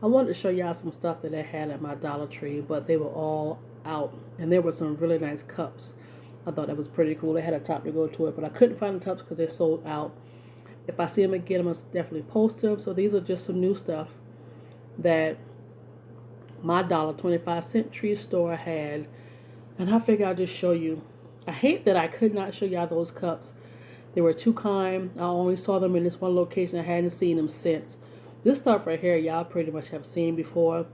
I wanted to show y'all some stuff that I had at my Dollar Tree, but they were all out. And there were some really nice cups. I thought that was pretty cool. They had a top to go to it, but I couldn't find the tops because they're sold out. If I see them again, I'm going to definitely post them. So these are just some new stuff that my $1.25 tree store had. And I figured I'll just show you. I hate that I could not show y'all those cups. They were too kind. I only saw them in this one location. I hadn't seen them since. This stuff right here, y'all pretty much have seen before.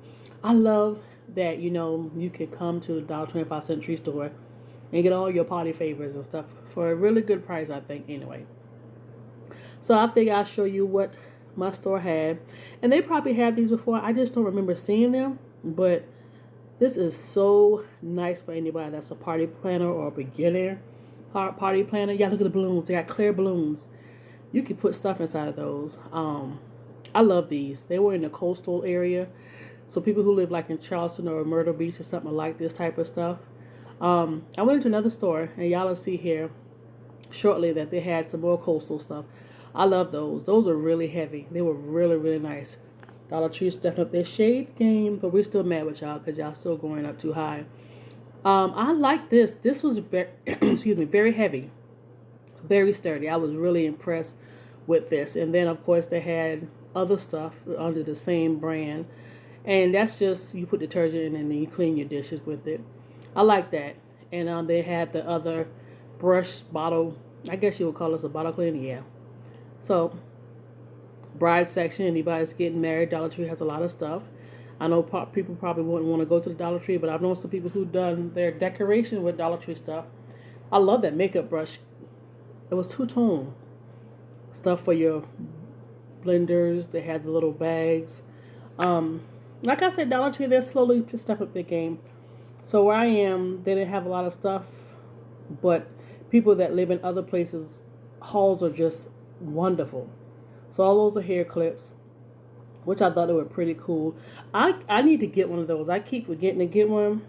I love that, you can come to the $1.25 tree store and get all your party favors and stuff for a really good price, I think, anyway. So I think I'll show you what my store had. And they probably had these before. I just don't remember seeing them. But this is so nice for anybody that's a party planner or a beginner party planner. Yeah, look at the balloons. They got clear balloons. You can put stuff inside of those. I love these. They were in the coastal area. So people who live like in Charleston or Myrtle Beach or something like this type of stuff. I went into another store and y'all will see here shortly that they had some more coastal stuff. I love those. Those are really heavy. They were really, really nice. Dollar Tree stepping up their shade game, but we're still mad with y'all because y'all still going up too high. I like this. This was very, excuse me, very heavy, very sturdy. I was really impressed with this. And then of course they had other stuff under the same brand, and that's just you put detergent in and then you clean your dishes with it. I like that. And they had the other brush bottle. I guess you would call this a bottle cleaner, yeah. So bride section, anybody's getting married, Dollar Tree has a lot of stuff. I know people probably wouldn't want to go to the Dollar Tree, but I've known some people who've done their decoration with Dollar Tree stuff. I love that makeup brush. It was two-tone. Stuff for your blenders. They had the little bags. Like I said, Dollar Tree, they're slowly stepping up their game. So where I am, they didn't have a lot of stuff, but people that live in other places, hauls are just wonderful. So all those are hair clips, which I thought they were pretty cool. I need to get one of those. I keep forgetting to get one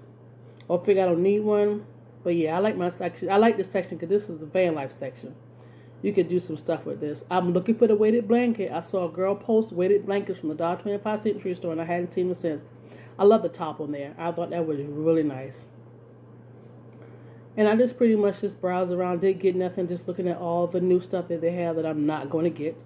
or figure I don't need one. But yeah, I like my section. I like this section because this is the van life section. You could do some stuff with this. I'm looking for the weighted blanket. I saw a girl post weighted blankets from the $1.25 tree store, and I hadn't seen them since. I love the top on there. I thought that was really nice. And I just pretty much just browsed around, didn't get nothing, just looking at all the new stuff that they have that I'm not going to get.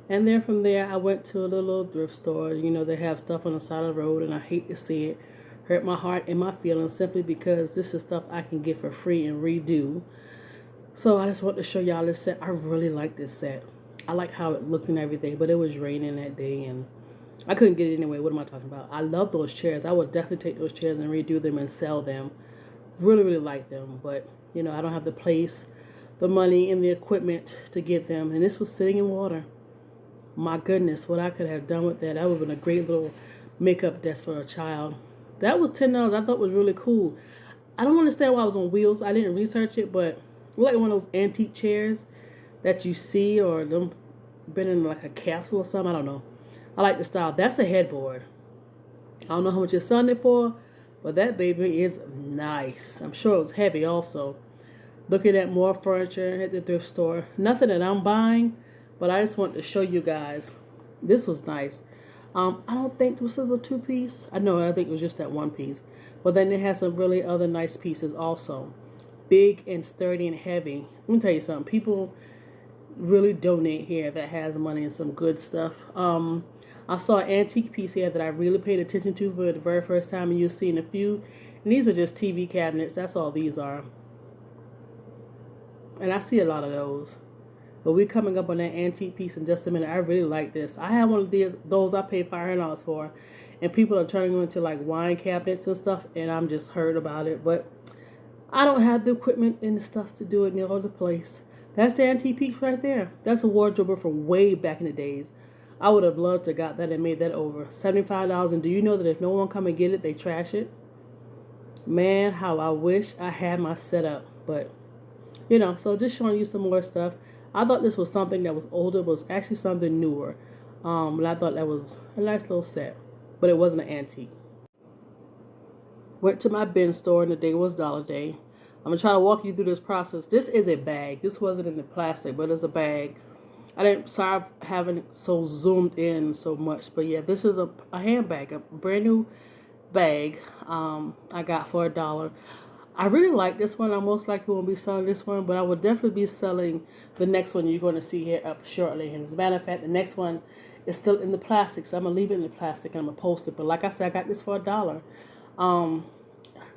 And then from there, I went to a little thrift store. They have stuff on the side of the road, and I hate to see it. Hurt my heart and my feelings simply because this is stuff I can get for free and redo. So I just want to show y'all this set. I really like this set. I like how it looked and everything, but it was raining that day, and I couldn't get it anyway. What am I talking about? I love those chairs. I would definitely take those chairs and redo them and sell them. Really, really like them, but, I don't have the place, the money, and the equipment to get them. And this was sitting in water. My goodness, what I could have done with that. That would have been a great little makeup desk for a child. That was $10. I thought was really cool. I don't understand why it was on wheels. I didn't research it, but like one of those antique chairs that you see, or them been in like a castle or something. I don't know. I like the style. That's a headboard. I don't know how much you're selling it for, but that baby is nice. I'm sure it was heavy also. Looking at more furniture at the thrift store. Nothing that I'm buying, but I just want to show you guys. This was nice. I don't think this is a two-piece. I think it was just that one piece. But then it has some really other nice pieces also. Big and sturdy and heavy. Let me tell you something. People really donate here that has money and some good stuff. I saw an antique piece here that I really paid attention to for the very first time, and you'll see in a few. And these are just TV cabinets. That's all these are. And I see a lot of those. But we're coming up on that antique piece in just a minute. I really like this. I have one of those I paid $500 for. And people are turning them into like wine cabinets and stuff. And I'm just heard about it. But I don't have the equipment and the stuff to do it in the other place. That's the antique piece right there. That's a wardrobe from way back in the days. I would have loved to got that and made that over. $75. And do you know that if no one come and get it, they trash it? Man, how I wish I had my setup. But, so just showing you some more stuff. I thought this was something that was older, but was actually something newer. And I thought that was a nice little set. But it wasn't an antique. Went to my bin store, and the day was Dollar Day. I'm going to try to walk you through this process. This is a bag. This wasn't in the plastic, but it's a bag. I didn't, sorry, I haven't so zoomed in so much. But yeah, this is a handbag, a brand new bag I got for $1. I really like this one. I most likely won't be selling this one, but I will definitely be selling the next one you're going to see here up shortly. And as a matter of fact, the next one is still in the plastic, so I'm going to leave it in the plastic and I'm going to post it. But like I said, I got this for $1.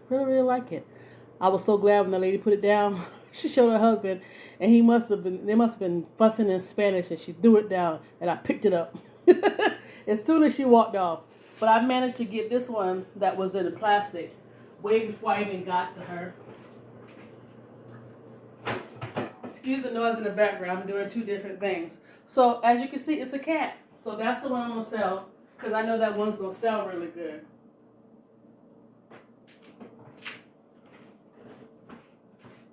Really, really like it. I was so glad when the lady put it down. She showed her husband, and they must have been fussing in Spanish, and she threw it down, and I picked it up as soon as she walked off. But I managed to get this one that was in the plastic way before I even got to her. Excuse the noise in the background. I'm doing two different things. So as you can see, it's a cat. So that's the one I'm gonna sell because I know that one's gonna sell really good.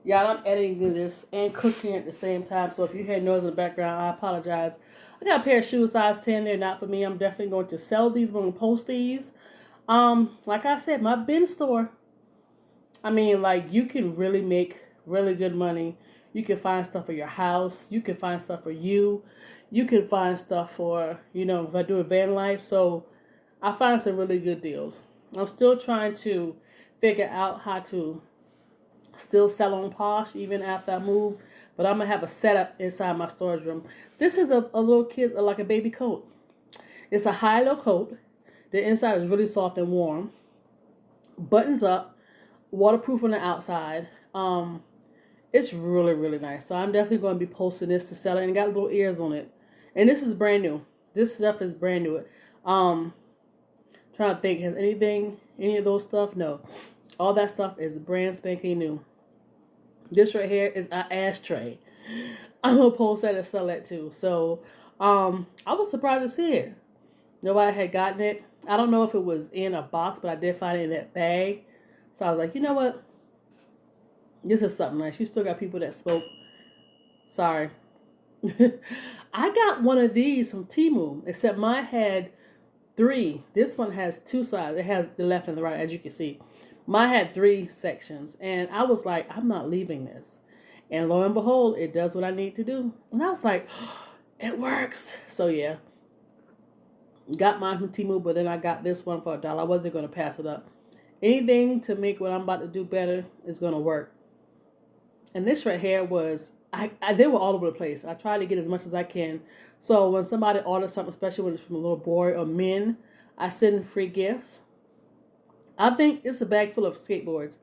Y'all, I'm editing this and cooking at the same time, so if you hear noise in the background, I apologize. I got a pair of shoes size 10. They're not for me. I'm definitely going to sell these. I'm going to post these. Like I said, my bin store, I mean, like, you can really make really good money. You can find stuff for your house. You can find stuff for you. You can find stuff for, if I do a van life. So I find some really good deals. I'm still trying to figure out how to still sell on Posh even after I move, but I'm gonna have a setup inside my storage room. This is a little kid, like a baby coat. It's a high-low coat. The inside is really soft and warm. Buttons up, waterproof on the outside. It's really, really nice. So I'm definitely going to be posting this to sell it, and got little ears on it. And this is brand new. This stuff is brand new. Trying to think, has any of those stuff? No. All that stuff is brand spanking new. This right here is an ashtray. I'm going to post that and sell that too. So, I was surprised to see it. Nobody had gotten it. I don't know if it was in a box, but I did find it in that bag. So I was like, you know what? This is something nice. You still got people that smoke. Sorry. I got one of these from Temu, except mine had 3. This one has 2 sides. It has the left and the right, as you can see. Mine had 3 sections, and I was like, I'm not leaving this. And lo and behold, it does what I need to do. And I was like, oh, it works. So yeah, got mine from Temu, but then I got this one for $1. I wasn't going to pass it up. Anything to make what I'm about to do better is going to work. And this right here was, they were all over the place. I try to get as much as I can. So when somebody orders something, especially when it's from a little boy or men, I send free gifts. I think it's a bag full of skateboards.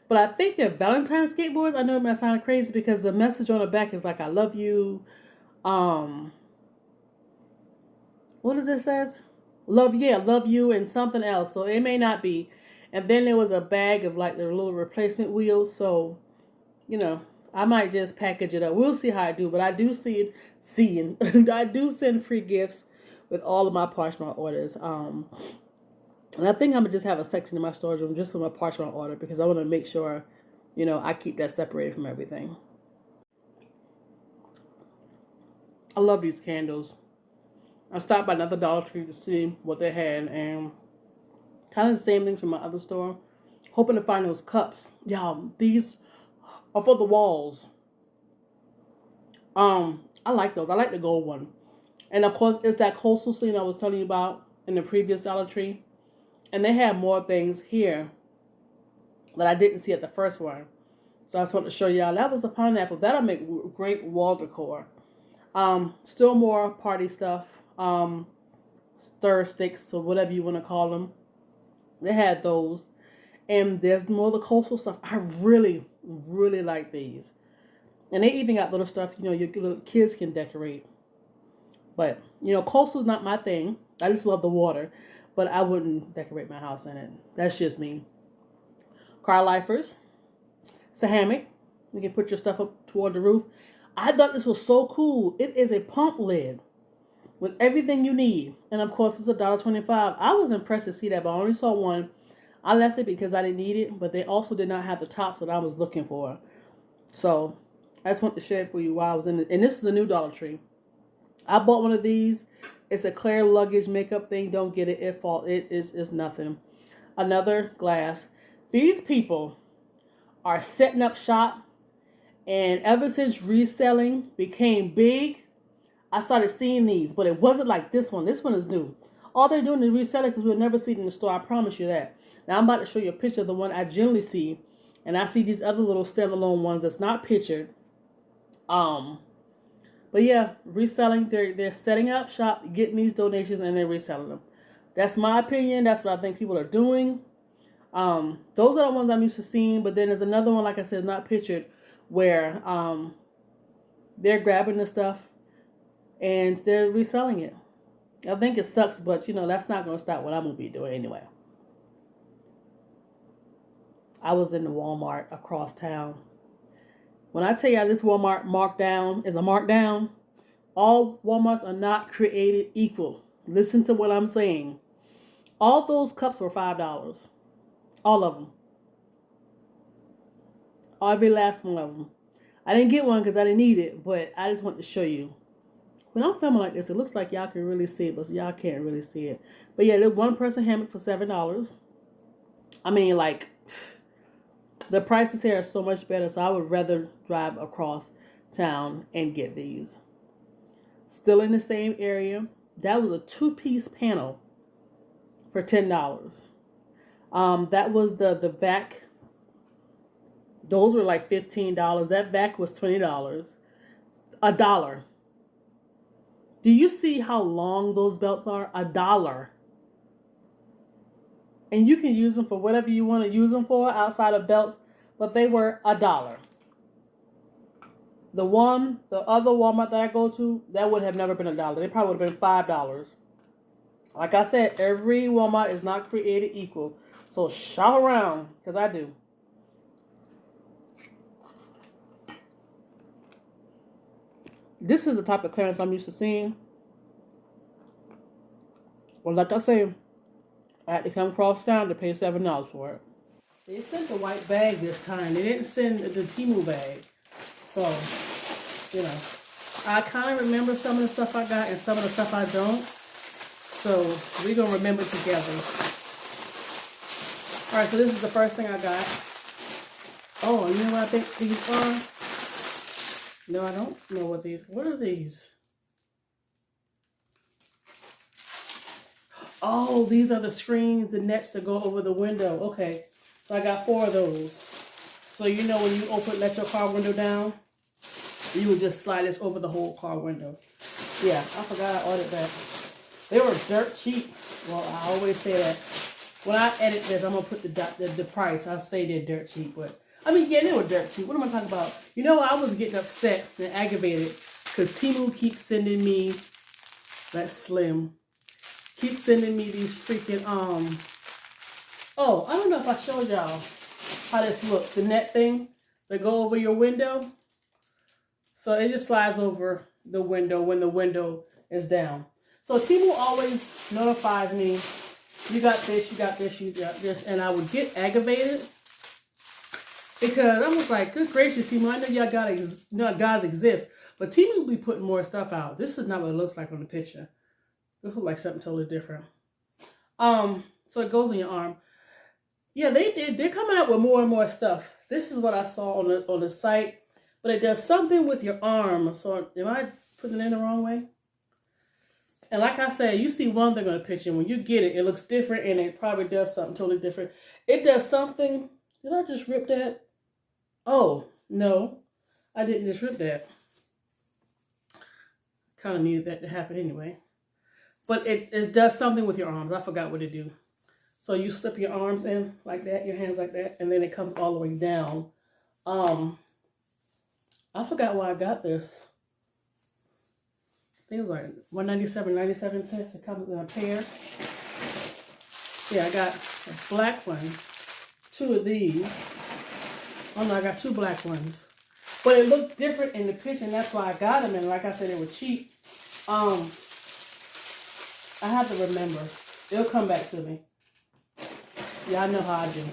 But I think they're Valentine's skateboards. I know it might sound crazy because the message on the back is like, I love you. What does it says? Love you and something else. So it may not be. And then there was a bag of like the little replacement wheels. So, I might just package it up. We'll see how I do. But I do I do send free gifts with all of my Poshmark orders. And I think I'm going to just have a section in my storage room just for my Poshmark order because I want to make sure, I keep that separated from everything. I love these candles. I stopped by another Dollar Tree to see what they had, and kind of the same things from my other store. Hoping to find those cups. Y'all, these are for the walls. I like those. I like the gold one. And of course, it's that coastal scene I was telling you about in the previous Dollar Tree. And they have more things here that I didn't see at the first one. So I just want to show y'all. That was a pineapple. That'll make great wall decor. Still more party stuff. Stir sticks or whatever you want to call them. They had those. And there's more of the coastal stuff. I really, really like these. And they even got little stuff, your little kids can decorate. But, coastal's not my thing. I just love the water. But I wouldn't decorate my house in it. That's just me. Car lifers. It's a hammock. You can put your stuff up toward the roof. I thought this was so cool. It is a pump lid with everything you need. And of course, it's $1.25. I was impressed to see that, but I only saw one. I left it because I didn't need it, but they also did not have the tops that I was looking for. So I just want to share it for you while I was in it. And this is a new Dollar Tree. I bought one of these. It's a clear luggage makeup thing. Don't get it. It is nothing. Another glass. These people are setting up shop. And ever since reselling became big, I started seeing these, but it wasn't like this one. This one is new. All they're doing is reselling because we'll never see it in the store. I promise you that. Now I'm about to show you a picture of the one I generally see, and I see these other little standalone ones that's not pictured. But yeah, reselling. They're setting up shop, getting these donations, and they're reselling them. That's my opinion. That's what I think people are doing. Those are the ones I'm used to seeing. But then there's another one, like I said, not pictured, where they're grabbing the stuff and they're reselling it. I think it sucks, but that's not going to stop what I'm going to be doing anyway. I was in the Walmart across town. When I tell you this Walmart markdown is a markdown, all Walmarts are not created equal. Listen to what I'm saying. All those cups were $5. All of them. Every last one of them. I didn't get one because I didn't need it, but I just want to show you. When I'm filming like this, it looks like y'all can really see it, but y'all can't really see it. But yeah, there's one person hammock for $7. I mean, like, the prices here are so much better, so I would rather drive across town and get these. Still in the same area. That was a 2-piece panel for $10. That was the vac. Those were like $15. That vac was $20. $1. Do you see how long those belts are? $1. And you can use them for whatever you want to use them for outside of belts, but they were $1. The other Walmart that I go to, that would have never been $1. They probably would have been $5. Like I said, every Walmart is not created equal. So shop around, because I do. This is the type of clearance I'm used to seeing. Well, like I say, I had to come across town to pay $7 for it. They sent the white bag this time. They didn't send the Temu bag. So, I kind of remember some of the stuff I got and some of the stuff I don't. So, we're going to remember together. Alright, so this is the first thing I got. Oh, you know what I think these are? No, I don't know what are these? Oh, these are the screens, the nets that go over the window. Okay, so I got 4 of those. So when you let your car window down, you would just slide this over the whole car window. Yeah, I forgot I ordered that. They were dirt cheap. Well, I always say that. When I edit this, I'm going to put the price. I'll say they're dirt cheap, but I mean, yeah, they were dirt cheap. What am I talking about? I was getting upset and aggravated because Temu keeps sending me, that's Slim, keeps sending me these freaking, oh, I don't know if I showed y'all how this looks. The net thing that go over your window. So it just slides over the window when the window is down. So Temu always notifies me, you got this, you got this, you got this. And I would get aggravated. Because I was like, good gracious, Temu, I know y'all guys exist. But Temu will be putting more stuff out. This is not what it looks like on the picture. This looks like something totally different. So it goes on your arm. Yeah, they're coming out with more and more stuff. This is what I saw on the site. But it does something with your arm. So am I putting it in the wrong way? And like I said, you see one thing on the picture. When you get it, it looks different. And it probably does something totally different. It does something. Did I just rip that? Oh, no, I didn't just rip that. Kind of needed that to happen anyway. But it does something with your arms. I forgot what to do. So you slip your arms in like that, your hands like that, and then it comes all the way down. I forgot why I got this. I think it was like $197.97. It comes in a pair. Yeah, I got a black one. 2 of these. Oh no, I got 2 black ones. But it looked different in the picture, and that's why I got them. And like I said, they were cheap. I have to remember. It'll come back to me. Yeah, I know how I do.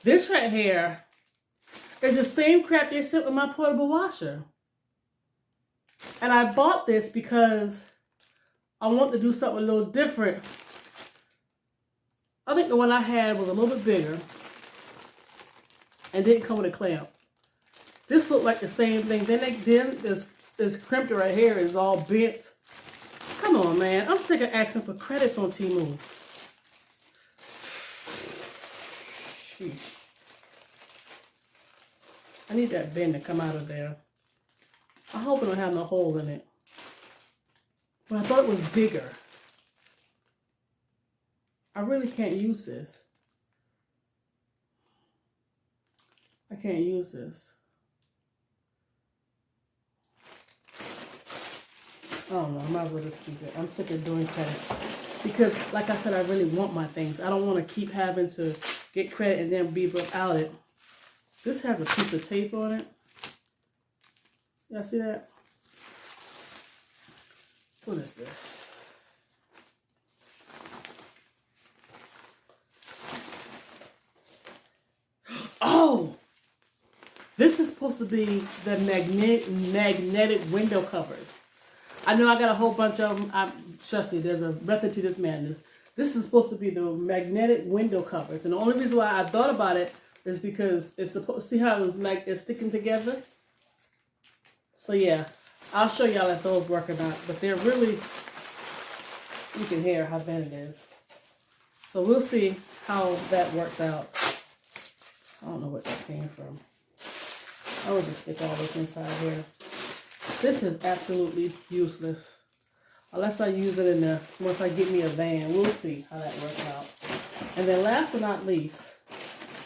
This right here is the same crap they sent with my portable washer. And I bought this because I want to do something a little different. I think the one I had was a little bit bigger and didn't come with a clamp. This looked like the same thing. Then this crimped right here is all bent. Come on, man. I'm sick of asking for credits on Temu. Sheesh. I need that bend to come out of there. I hope it don't have no hole in it. But I thought it was bigger. I really can't use this. I can't use this. I don't know. I might as well just keep it. I'm sick of doing credits. Because, like I said, I really want my things. I don't want to keep having to get credit and then be without it. This has a piece of tape on it. Y'all see that? What is this? Oh! This is supposed to be the magnetic window covers. I know I got a whole bunch of them. Trust me, there's a method to this madness. This is supposed to be the magnetic window covers. And the only reason why I thought about it is because it's supposed, see how it was like it's sticking together? So yeah, I'll show y'all if those work or not. But they're really, you can hear how thin it is. So we'll see how that works out. I don't know what that came from. I would just stick all this inside here. This is absolutely useless. Unless I use it in the, once I get me a van. We'll see how that works out. And then last but not least,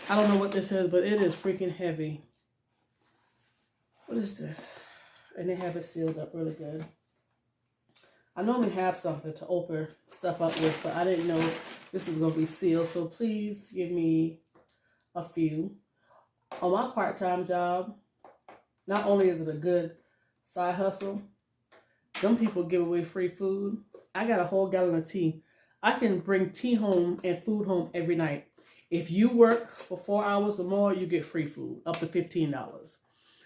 I don't know what this is, but it is freaking heavy. What is this? And they have it sealed up really good. I normally have something to open stuff up with, but I didn't know this was going to be sealed. So please give me a few. On my part-time job, not only is it a good side hustle, some people give away free food. I got a whole gallon of tea. I can bring tea home and food home every night. If you work for 4 hours or more, you get free food, up to $15.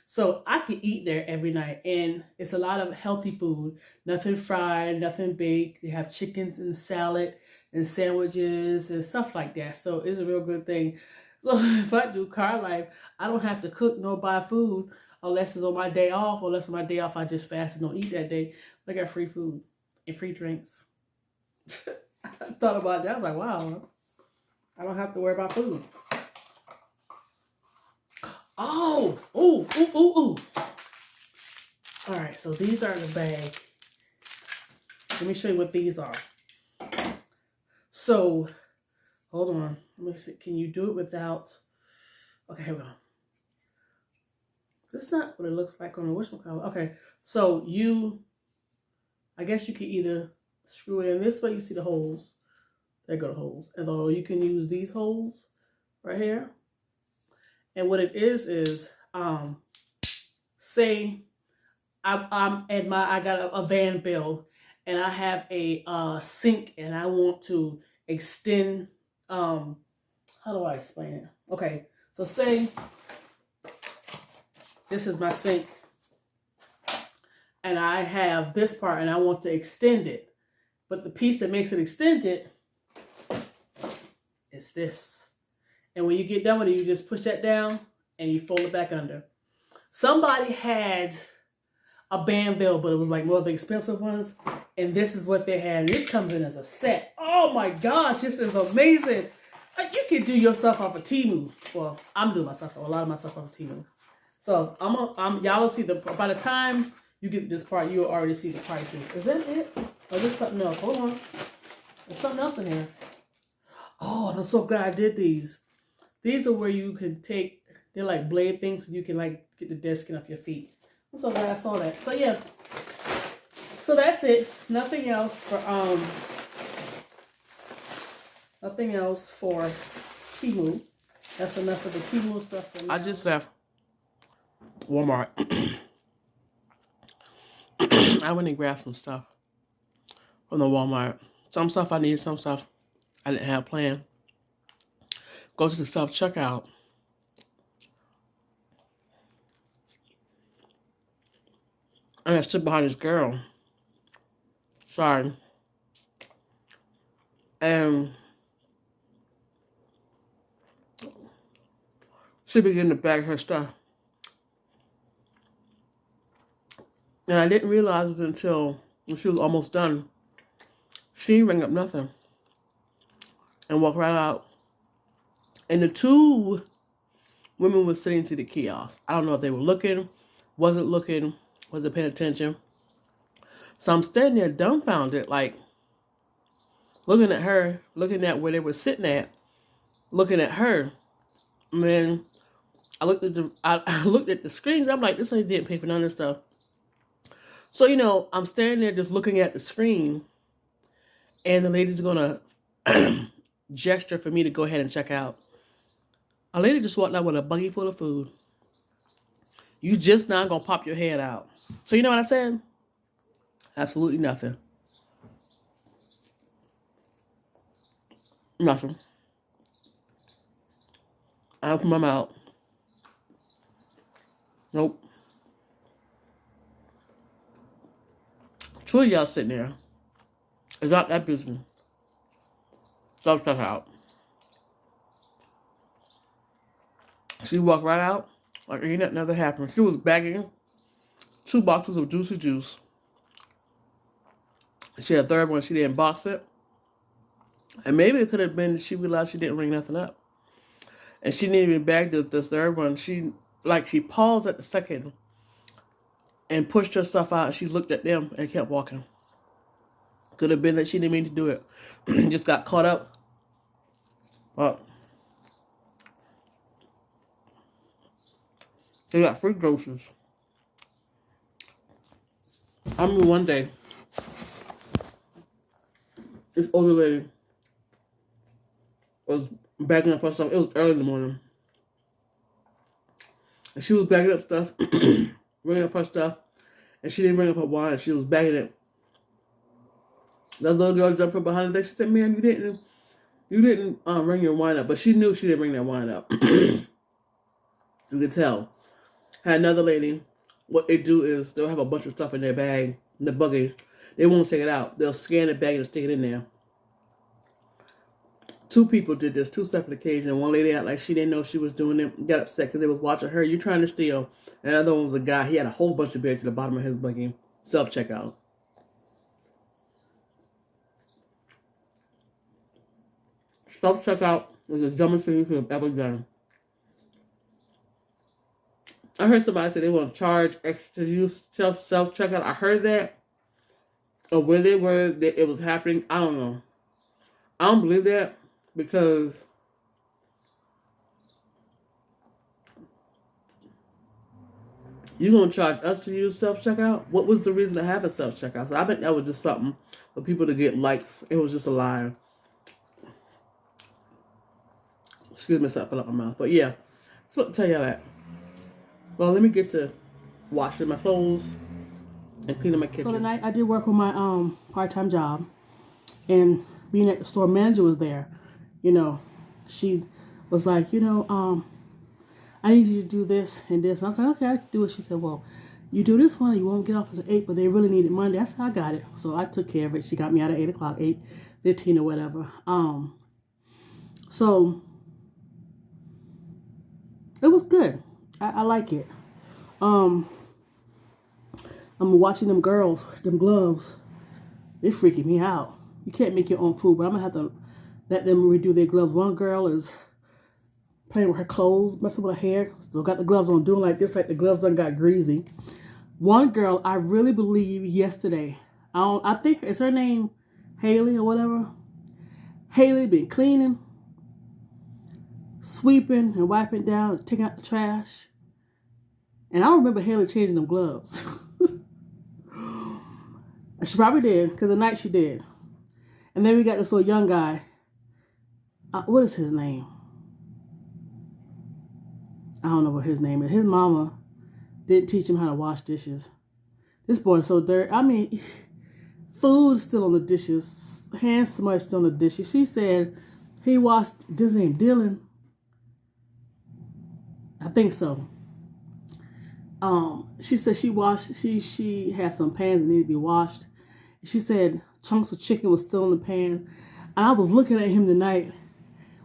So I can eat there every night, and it's a lot of healthy food. Nothing fried, nothing baked. They have chickens and salad and sandwiches and stuff like that. So it's a real good thing. So if I do car life, I don't have to cook nor buy food unless it's on my day off. Unless on my day off, I just fast and don't eat that day. But I got free food and free drinks. I thought about that. I was like, wow, I don't have to worry about food. Oh, ooh, ooh, ooh, ooh. All right, so these are in the bag. Let me show you what these are. So, hold on. Let me see. Can you do it without? Okay, here we go. This is not what it looks like on the whatchamacallit. Okay, so I guess you can either screw it in this way. You see the holes. There go the holes. And though you can use these holes right here. And what it is say I'm at I got a van bill and I have a sink and I want to extend, how do I explain it? Okay, so say this is my sink and I have this part and I want to extend it, but the piece that makes it extended is this. And when you get done with it, you just push that down and you fold it back under. Somebody had a Banville, but it was like one of the expensive ones. And this is what they had. This comes in as a set. Oh my gosh, this is amazing. You can do your stuff off of Temu. Well, I'm doing a lot of my stuff off of Temu. So y'all will see by the time you get this part, you'll already see the prices. Is that it? Or is this something else? Hold on. There's something else in here. Oh, I'm so glad I did these. These are where you can take, they're like blade things, so you can like get the dead skin off your feet. I'm so glad I saw that. So yeah. So that's it. Nothing else for Temu. That's enough of the Temu stuff for me. I just left Walmart. I went and grabbed some stuff from the Walmart. Some stuff I needed, some stuff I didn't have planned. Go to the self-checkout. And I stood behind this girl. Sorry. And she began to bag her stuff. And I didn't realize it until when she was almost done. She didn't ring up nothing. And walked right out. And the two women were sitting to the kiosk. I don't know if they were looking, wasn't looking, wasn't paying attention. So I'm standing there dumbfounded, like looking at her, looking at where they were sitting at, looking at her. And then I looked at I looked at the screens. I'm like, this lady didn't pay for none of this stuff. So, you know, I'm standing there just looking at the screen, and the lady's gonna gesture for me to go ahead and check out. A lady just walked out with a buggy full of food. You just not gonna pop your head out. So you know what I said? Absolutely nothing. Nothing. I opened my mouth. Nope. Two of y'all sitting there. It's not that business. Stuff out. She walked right out like ain't nothing ever happened. She was bagging 2 boxes of juicy juice. She had a third one. She didn't box it. And maybe it could have been that she realized she didn't ring nothing up. And she didn't even bag this third one. She paused at the second and pushed her stuff out. And she looked at them and kept walking. Could have been that she didn't mean to do it. Just got caught up. But they got free groceries. I remember one day, this older lady was bagging up her stuff. It was early in the morning. And she was bagging up stuff, bringing up her stuff, and she didn't bring up her wine. She was bagging it. The little girl jumped from behind the desk. She said, "Ma'am, you didn't bring your wine up." But she knew she didn't bring that wine up. You could tell. Had another lady, what they do is they'll have a bunch of stuff in their bag, in the buggy. They won't take it out. They'll scan the bag and stick it in there. 2 people did this, 2 separate occasions. One lady acted like she didn't know she was doing it, got upset because they was watching her. You trying to steal. And the other one was a guy. He had a whole bunch of bags at the bottom of his buggy. Self-checkout. Self-checkout was the dumbest thing you could have ever done. I heard somebody say they want to charge extra to use self-checkout. I heard that. Or where they were, that it was happening. I don't know. I don't believe that because you're going to charge us to use self-checkout? What was the reason to have a self-checkout? So I think that was just something for people to get likes. It was just a lie. Excuse me, something fell out my mouth. But yeah, that's what to tell you that. Well, let me get to washing my clothes and cleaning my kitchen. So tonight I did work on my part-time job, and being at the store manager was there. You know, she was like, you know, I need you to do this and this. And I was like, okay, I can do it. She said, well, you do this one, you won't get off until 8, but they really need it Monday. I said, I got it. So I took care of it. She got me out at 8 o'clock, 8:15 or whatever. So it was good. I like it. I'm watching them girls, them gloves. They're freaking me out. You can't make your own food, but I'm gonna have to let them redo their gloves. One girl is playing with her clothes, messing with her hair. Still got the gloves on, doing like this, like the gloves done got greasy. One girl, I really believe yesterday, I think, is her name Haley or whatever? Haley been cleaning, sweeping and wiping down, taking out the trash. And I don't remember Haley changing them gloves. She probably did, because the night she did. And then we got this little young guy. What is his name? I don't know what his name is. His mama didn't teach him how to wash dishes. This boy's so dirty. I mean, food is still on the dishes. Hand smudge still on the dishes. She said he washed, this name Dylan. I think so. She said she had some pans that needed to be washed. She said chunks of chicken was still in the pan. And I was looking at him tonight,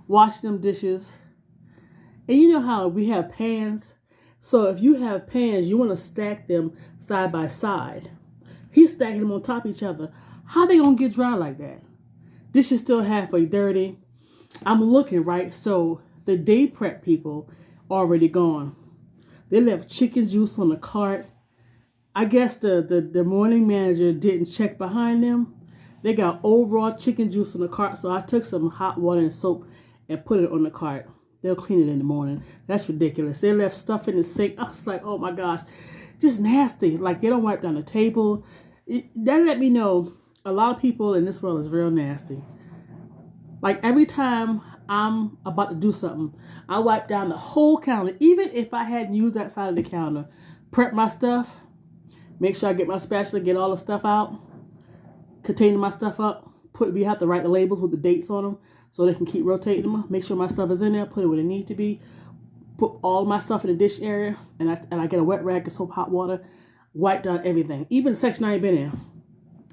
washing them dishes. And you know how we have pans, So if you have pans, you want to stack them side by side. He's stacking them on top of each other. How they gonna get dry like that? This is still halfway dirty. I'm looking, right? So the day prep people already gone. They left chicken juice on the cart. I guess the morning manager didn't check behind them. They got overall chicken juice on the cart, so I took some hot water and soap and put it on the cart. They'll clean it in the morning. That's ridiculous. They left stuff in the sink. I was like, oh my gosh, just nasty. Like they don't wipe down the table. That let me know a lot of people in this world is real nasty. Like every time I'm about to do something, I wipe down the whole counter. Even if I hadn't used that side of the counter, prep my stuff, make sure I get my spatula, get all the stuff out, contain my stuff up. We have to write the labels with the dates on them so they can keep rotating them. Make sure my stuff is in there, put it where it needs to be. Put all my stuff in the dish area, and I get a wet rag and soap, hot water, wipe down everything, even the section I ain't been in.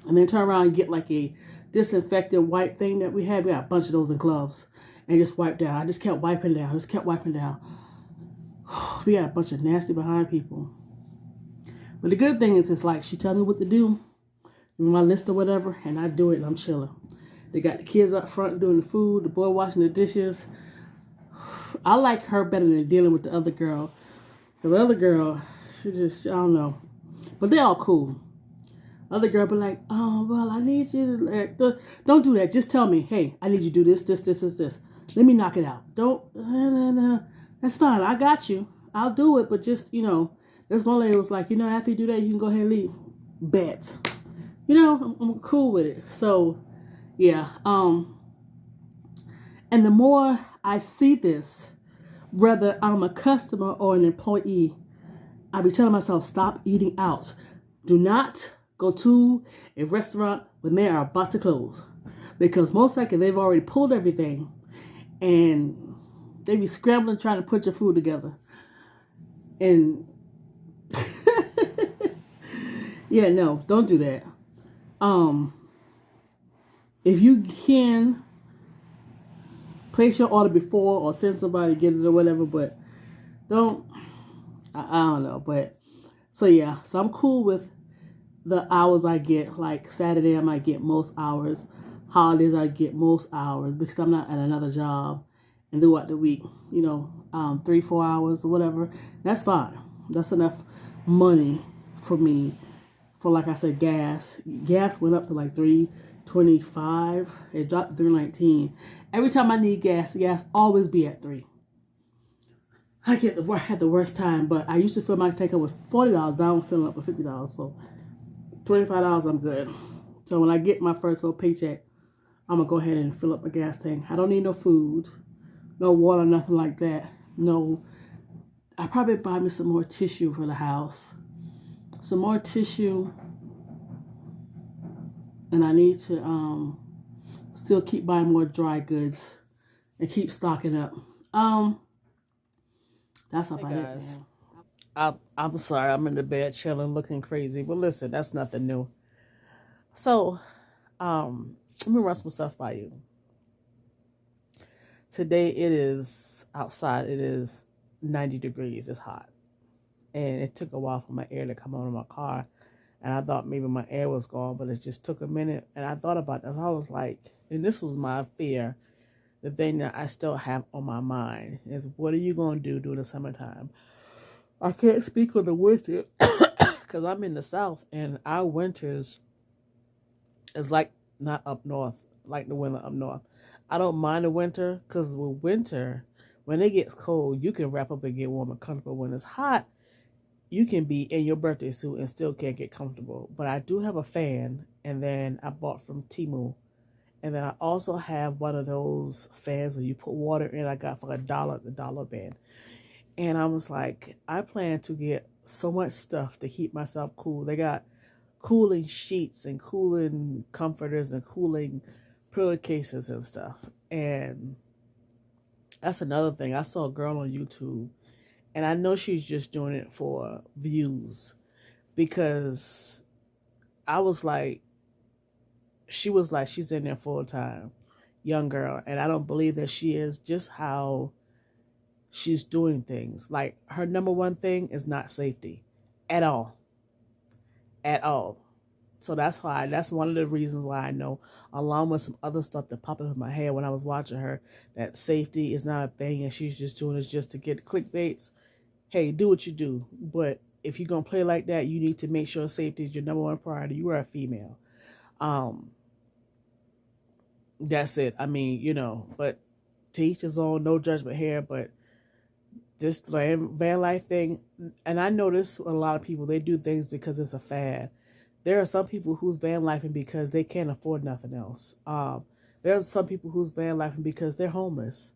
And then turn around and get like a disinfectant wipe thing that we had. We got a bunch of those in gloves. And just wipe down. I just kept wiping down. We got a bunch of nasty behind people. But the good thing is, it's like she tell me what to do, my list or whatever, and I do it and I'm chilling. They got the kids up front doing the food, the boy washing the dishes. I like her better than dealing with the other girl. The other girl, I don't know. But they all cool. Other girl be like, oh, well, I need you to, don't do that. Just tell me, hey, I need you to do this. Let me knock it out. Don't, that's fine. I got you. I'll do it. But just, this one lady was like, after you do that, you can go ahead and leave. Bet. I'm cool with it. So, yeah. And the more I see this, whether I'm a customer or an employee, I be telling myself, stop eating out. Do not go to a restaurant when they are about to close. Because most likely they've already pulled everything and they be scrambling trying to put your food together. And yeah, no, don't do that. If you can place your order before or send somebody to get it or whatever, but don't, I don't know. But so yeah, so I'm cool with the hours I get. Like Saturday I might get most hours, holidays I get most hours because I'm not at another job. And throughout the week, 3-4 hours or whatever, that's fine. That's enough money for me. For, like I said, gas went up to like $3.25. It dropped to $3.19. Every time I need gas always be at $3. I had the worst time, but I used to fill my tank up with $40. Now I'm filling up with $50. So $25, I'm good. So when I get my first little paycheck, I'm gonna go ahead and fill up my gas tank. I don't need no food, no water, nothing like that. No, I probably buy me some more tissue for the house. Some more tissue, and I need to still keep buying more dry goods and keep stocking up. That's all I guys. I'm sorry, I'm in the bed chilling, looking crazy, but listen, that's nothing new. So, let me run some stuff by you. Today it is outside. It is 90 degrees. It's hot. And it took a while for my air to come on in my car. And I thought maybe my air was gone, but it just took a minute. And I thought about that. I was like, and this was my fear, the thing that I still have on my mind is, what are you going to do during the summertime? I can't speak on the winter because I'm in the South, and our winters is like not up north, like the winter up north. I don't mind the winter because with winter, when it gets cold, you can wrap up and get warm and comfortable. When it's hot, you can be in your birthday suit and still can't get comfortable. But I do have a fan, and then I bought from Temu. And then I also have one of those fans where you put water in. I got for $1 at the dollar bin. And I was like, I plan to get so much stuff to keep myself cool. They got cooling sheets and cooling comforters and cooling pillowcases and stuff. And that's another thing. I saw a girl on YouTube, and I know she's just doing it for views, because I was like, she was like, she's in there full time, young girl. And I don't believe that she is, just how she's doing things. Like her number one thing is not safety at all. At all. So that's one of the reasons why I know, along with some other stuff that popped up in my head when I was watching her, that safety is not a thing and she's just doing it just to get clickbaits. Hey, do what you do. But if you're gonna play like that, you need to make sure safety is your number one priority. You are a female. Um, that's it. I mean, but to each his own, no judgment here, but this van life thing, and I notice a lot of people, they do things because it's a fad. There are some people who's van lifing because they can't afford nothing else. There's some people who's van lifing because they're homeless.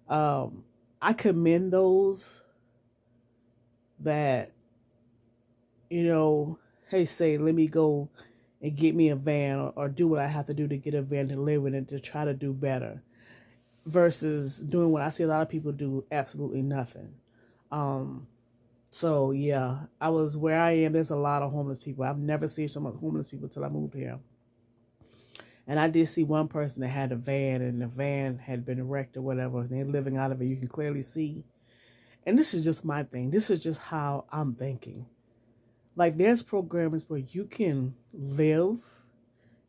I commend those that, hey, say, let me go and get me a van, or do what I have to do to get a van to live in and to try to do better, versus doing what I see a lot of people do, absolutely nothing. So yeah, I was where I am. There's a lot of homeless people. I've never seen so much homeless people till I moved here. And I did see one person that had a van, and the van had been wrecked or whatever, and they're living out of it. You can clearly see. And this is just my thing. This is just how I'm thinking. Like, there's programs where you can live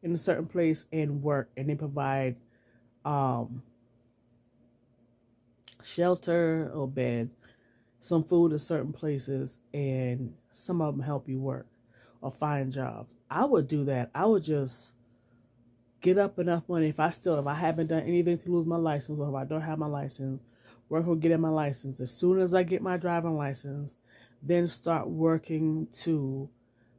in a certain place and work, and they provide shelter or bed, some food at certain places, and some of them help you work or find jobs. I would do that. I would just get up enough money if I haven't done anything to lose my license, or if I don't have my license, work on getting my license. As soon as I get my driving license, then start working to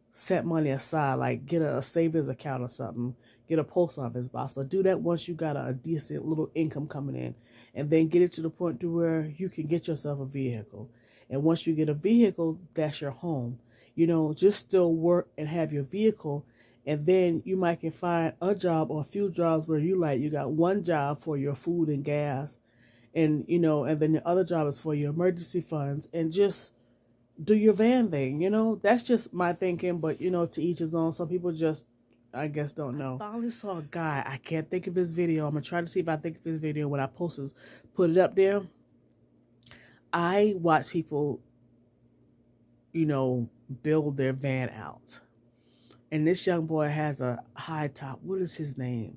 set money aside, like get a savings account or something, get a post office box. But do that once you got a decent little income coming in, and then get it to the point to where you can get yourself a vehicle. And once you get a vehicle, that's your home. Just still work and have your vehicle, and then you might can find a job or a few jobs where you got one job for your food and gas, and and then the other job is for your emergency funds, and just do your van thing. That's just my thinking, but to each his own. Some people just, I guess, don't know. I finally saw a guy, I can't think of his video. I'm gonna try to see if I think of his video when I put it up there. I watch people, build their van out. And this young boy has a high top. What is his name?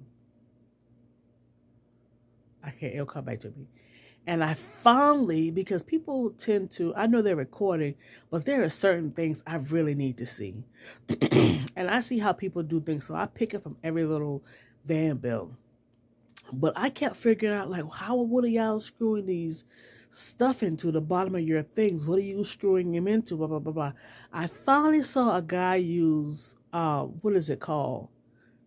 It'll come back to me. And I finally, because people tend to, I know they're recording, but there are certain things I really need to see. And I see how people do things, so I pick it from every little van build. But I kept figuring out, like, what are y'all screwing these stuff into the bottom of your things? What are you screwing them into? Blah, blah, blah, blah. I finally saw a guy use, what is it called?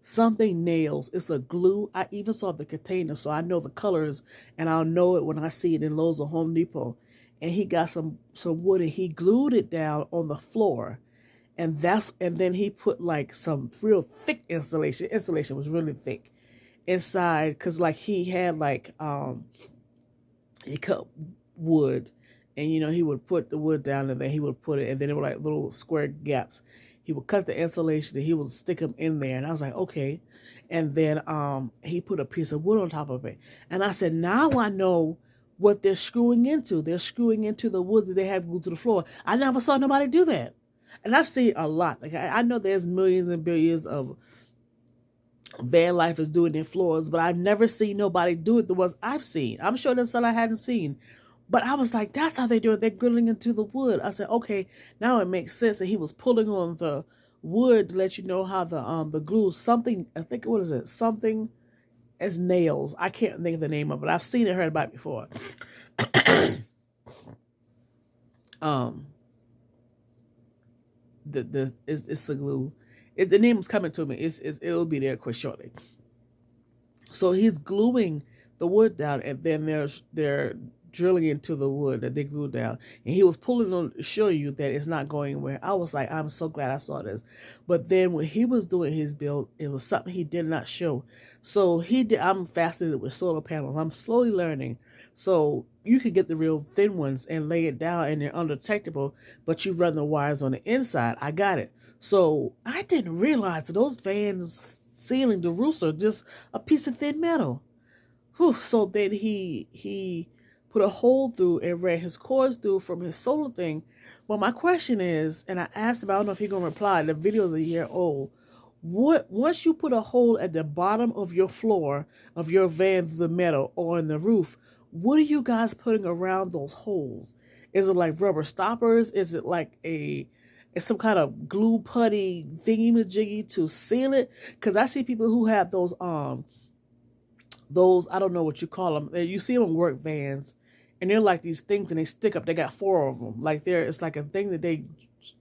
Something nails. It's a glue. I even saw the container, so I know the colors, and I'll know it when I see it in Lowe's or Home Depot. And he got some wood, and he glued it down on the floor, and then he put like some real thick insulation. Insulation was really thick inside, because like he had like he cut wood, and he would put the wood down, and then he would put it, and then it were like little square gaps. He would cut the insulation and he would stick them in there. And I was like, okay. And then he put a piece of wood on top of it. And I said, now I know what they're screwing into. They're screwing into the wood that they have glued to the floor. I never saw nobody do that. And I've seen a lot. Like I know there's millions and billions of van lifers doing their floors, but I've never seen nobody do it the ones I've seen. I'm sure there's some I hadn't seen. But I was like, that's how they do it. They're grilling into the wood. I said, okay, now it makes sense. And he was pulling on the wood to let you know how the glue, something, I think, what is it? Something as nails. I can't think of the name of it. I've seen it, heard about it before. It's the glue. The name is coming to me. It'll be there quick shortly. So he's gluing the wood down, and then they're drilling into the wood that they glued down, and he was pulling on to show you that it's not going anywhere. I was like, I'm so glad I saw this. But then when he was doing his build, it was something he did not show. So I'm fascinated with solar panels. I'm slowly learning. So you can get the real thin ones and lay it down, and they're undetectable, but you run the wires on the inside. I got it. So I didn't realize that those vans ceiling, the roofs are just a piece of thin metal. Whew. So then he put a hole through and ran his cords through from his solar thing. Well, my question is, and I asked him, I don't know if he's gonna reply. The video's a year old. What once you put a hole at the bottom of your floor of your van through the metal or in the roof, what are you guys putting around those holes? Is it like rubber stoppers? Is it like it's some kind of glue putty thingy majiggy to seal it? Because I see people who have those I don't know what you call them. You see them in work vans, and they're like these things, and they stick up. They got 4 of them. Like it's like a thing that they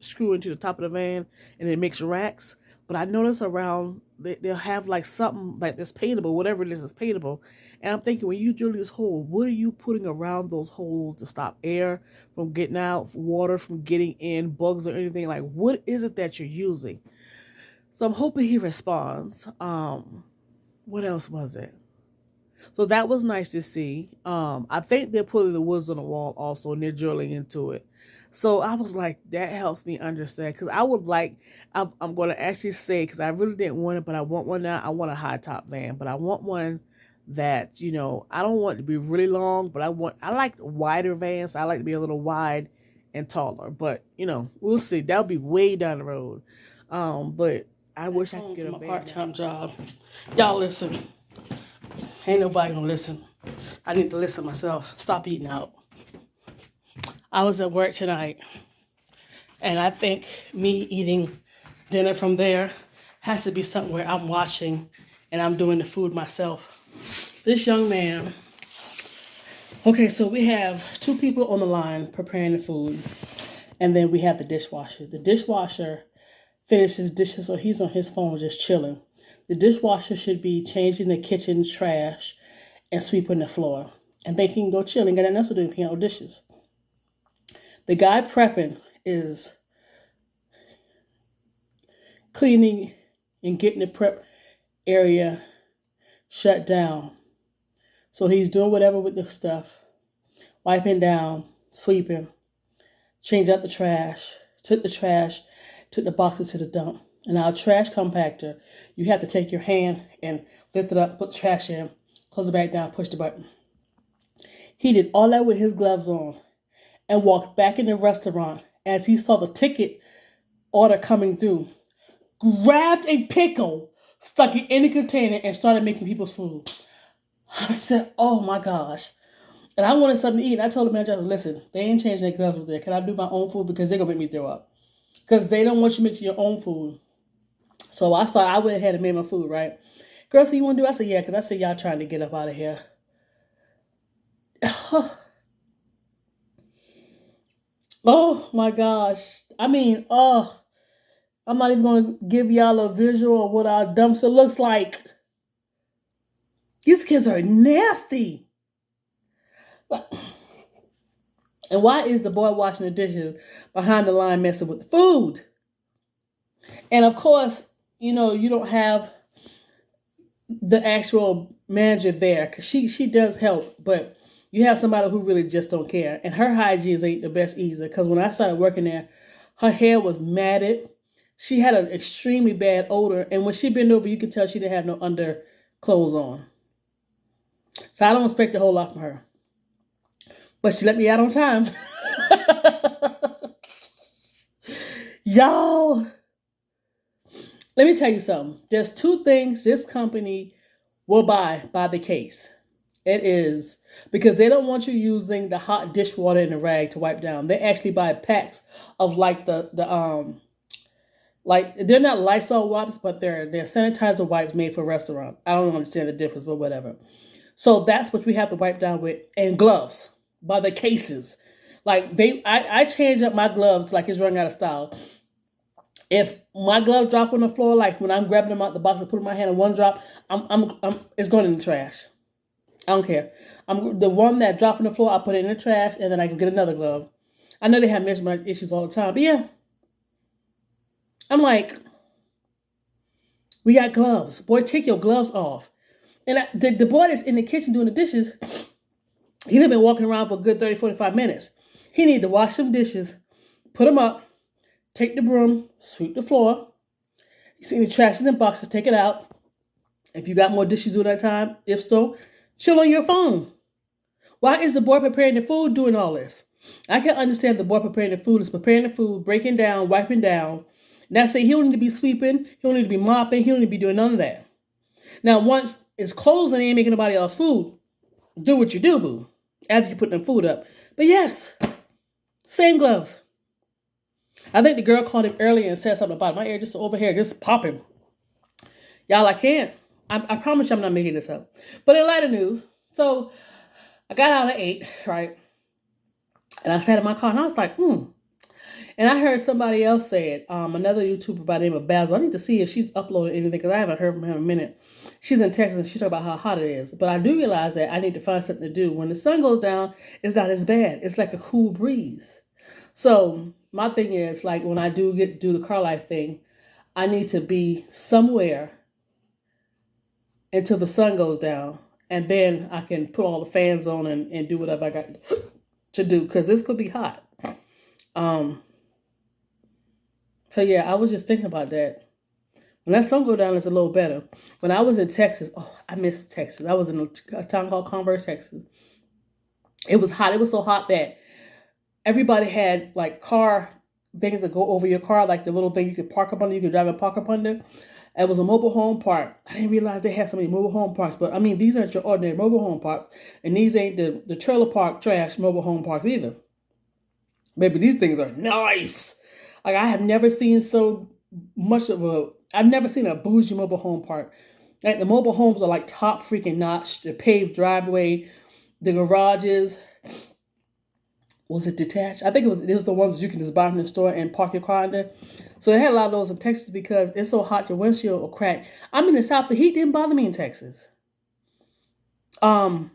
screw into the top of the van, and it makes racks. But I notice around they'll have like something like that's paintable, whatever it is paintable. And I'm thinking, when you drill this hole, what are you putting around those holes to stop air from getting out, water from getting in, bugs or anything? Like, what is it that you're using? So I'm hoping he responds. What else was it? So that was nice to see. I think they're putting the woods on the wall also, and they're drilling into it. So I was like, that helps me understand. Because I would like, I'm going to actually say, because I really didn't want it, but I want one now. I want a high top van, but I want one that, I don't want it to be really long, but I like wider vans. I like to be a little wide and taller, but we'll see. That'll be way down the road. But I wish I could get a part-time job. Y'all listen. Ain't nobody gonna listen. I need to listen myself. Stop eating out. I was at work tonight, and I think me eating dinner from there has to be something where I'm watching and I'm doing the food myself. This young man, okay, so we have 2 people on the line preparing the food, and then we have the dishwasher. The dishwasher finishes dishes, so he's on his phone just chilling. The dishwasher should be changing the kitchen trash and sweeping the floor. And then he can go chill and get nothing else to do, piano dishes. The guy prepping is cleaning and getting the prep area shut down. So he's doing whatever with the stuff, wiping down, sweeping, changed out the trash, took the boxes to the dump. And our trash compactor, you have to take your hand and lift it up, put the trash in, close it back down, push the button. He did all that with his gloves on and walked back in the restaurant as he saw the ticket order coming through, grabbed a pickle, stuck it in the container, and started making people's food. I said, oh my gosh. And I wanted something to eat. I told the manager, listen, they ain't changing their gloves over there. Can I do my own food? Because they're going to make me throw up. Because they don't want you making your own food. So I went ahead and made my food, right? Girl, so you want to do it? I said, yeah, because I see y'all trying to get up out of here. Oh, my gosh. I mean, I'm not even going to give y'all a visual of what our dumpster looks like. These kids are nasty. And why is the boy washing the dishes behind the line messing with the food? And of course, you don't have the actual manager there, because she does help, but you have somebody who really just don't care. And her hygiene ain't the best either, because when I started working there, her hair was matted. She had an extremely bad odor, and when she bent over, you could tell she didn't have no underclothes on. So I don't expect a whole lot from her. But she let me out on time. Y'all, let me tell you something. There's 2 things this company will buy by the case. It is because they don't want you using the hot dishwater and the rag to wipe down. They actually buy packs of like like they're not Lysol wipes, but they're sanitizer wipes made for restaurants. I don't understand the difference, but whatever. So that's what we have to wipe down with, and gloves by the cases. Like I change up my gloves like it's running out of style. If my glove drop on the floor, like when I'm grabbing them out the box and putting my hand in one drop, it's going in the trash. I don't care. I'm the one that dropped on the floor, I put it in the trash, and then I can get another glove. I know they have measurement issues all the time, but yeah. I'm like, we got gloves. Boy, take your gloves off. And the boy that's in the kitchen doing the dishes, he'd been walking around for a good 30, 45 minutes. He needed to wash some dishes, put them up, take the broom, sweep the floor. You see any trashes and boxes, take it out. If you got more dishes to do that time, if so, chill on your phone. Why is the boy preparing the food doing all this? I can understand the boy preparing the food is preparing the food, breaking down, wiping down. Now say he don't need to be sweeping, he don't need to be mopping, he don't need to be doing none of that. Now once it's closed and he ain't making nobody else food, do what you do, boo. After you put them food up. But yes, same gloves. I think the girl called him earlier and said something about my ear just over here, just popping. Y'all, I can't. I promise you I'm not making this up. But in lighter news, so I got out at 8, right? And I sat in my car and I was like, And I heard somebody else say it, another YouTuber by the name of Basil. I need to see if she's uploaded anything because I haven't heard from her in a minute. She's in Texas and she talked about how hot it is. But I do realize that I need to find something to do. When the sun goes down, it's not as bad. It's like a cool breeze. So my thing is, like, when I do the car life thing, I need to be somewhere until the sun goes down. And then I can put all the fans on and do whatever I got to do because this could be hot. So yeah, I was just thinking about that. When that sun go down, it's a little better. When I was in Texas, I miss Texas. I was in a town called Converse, Texas. It was hot. It was so hot that everybody had like car things that go over your car, like the little thing you could park up under, you could drive and park up under. It was a mobile home park. I didn't realize they had so many mobile home parks, but I mean, these aren't your ordinary mobile home parks, and these ain't the trailer park trash mobile home parks either. Maybe these things are nice. Like, I have never seen I've never seen a bougie mobile home park. Like, the mobile homes are like top freaking notch. The paved driveway, the garages. Was it detached? I think it was the ones you can just buy from the store and park your car in there. So they had a lot of those in Texas because it's so hot your windshield will crack. I'm in the South. The heat didn't bother me in Texas. It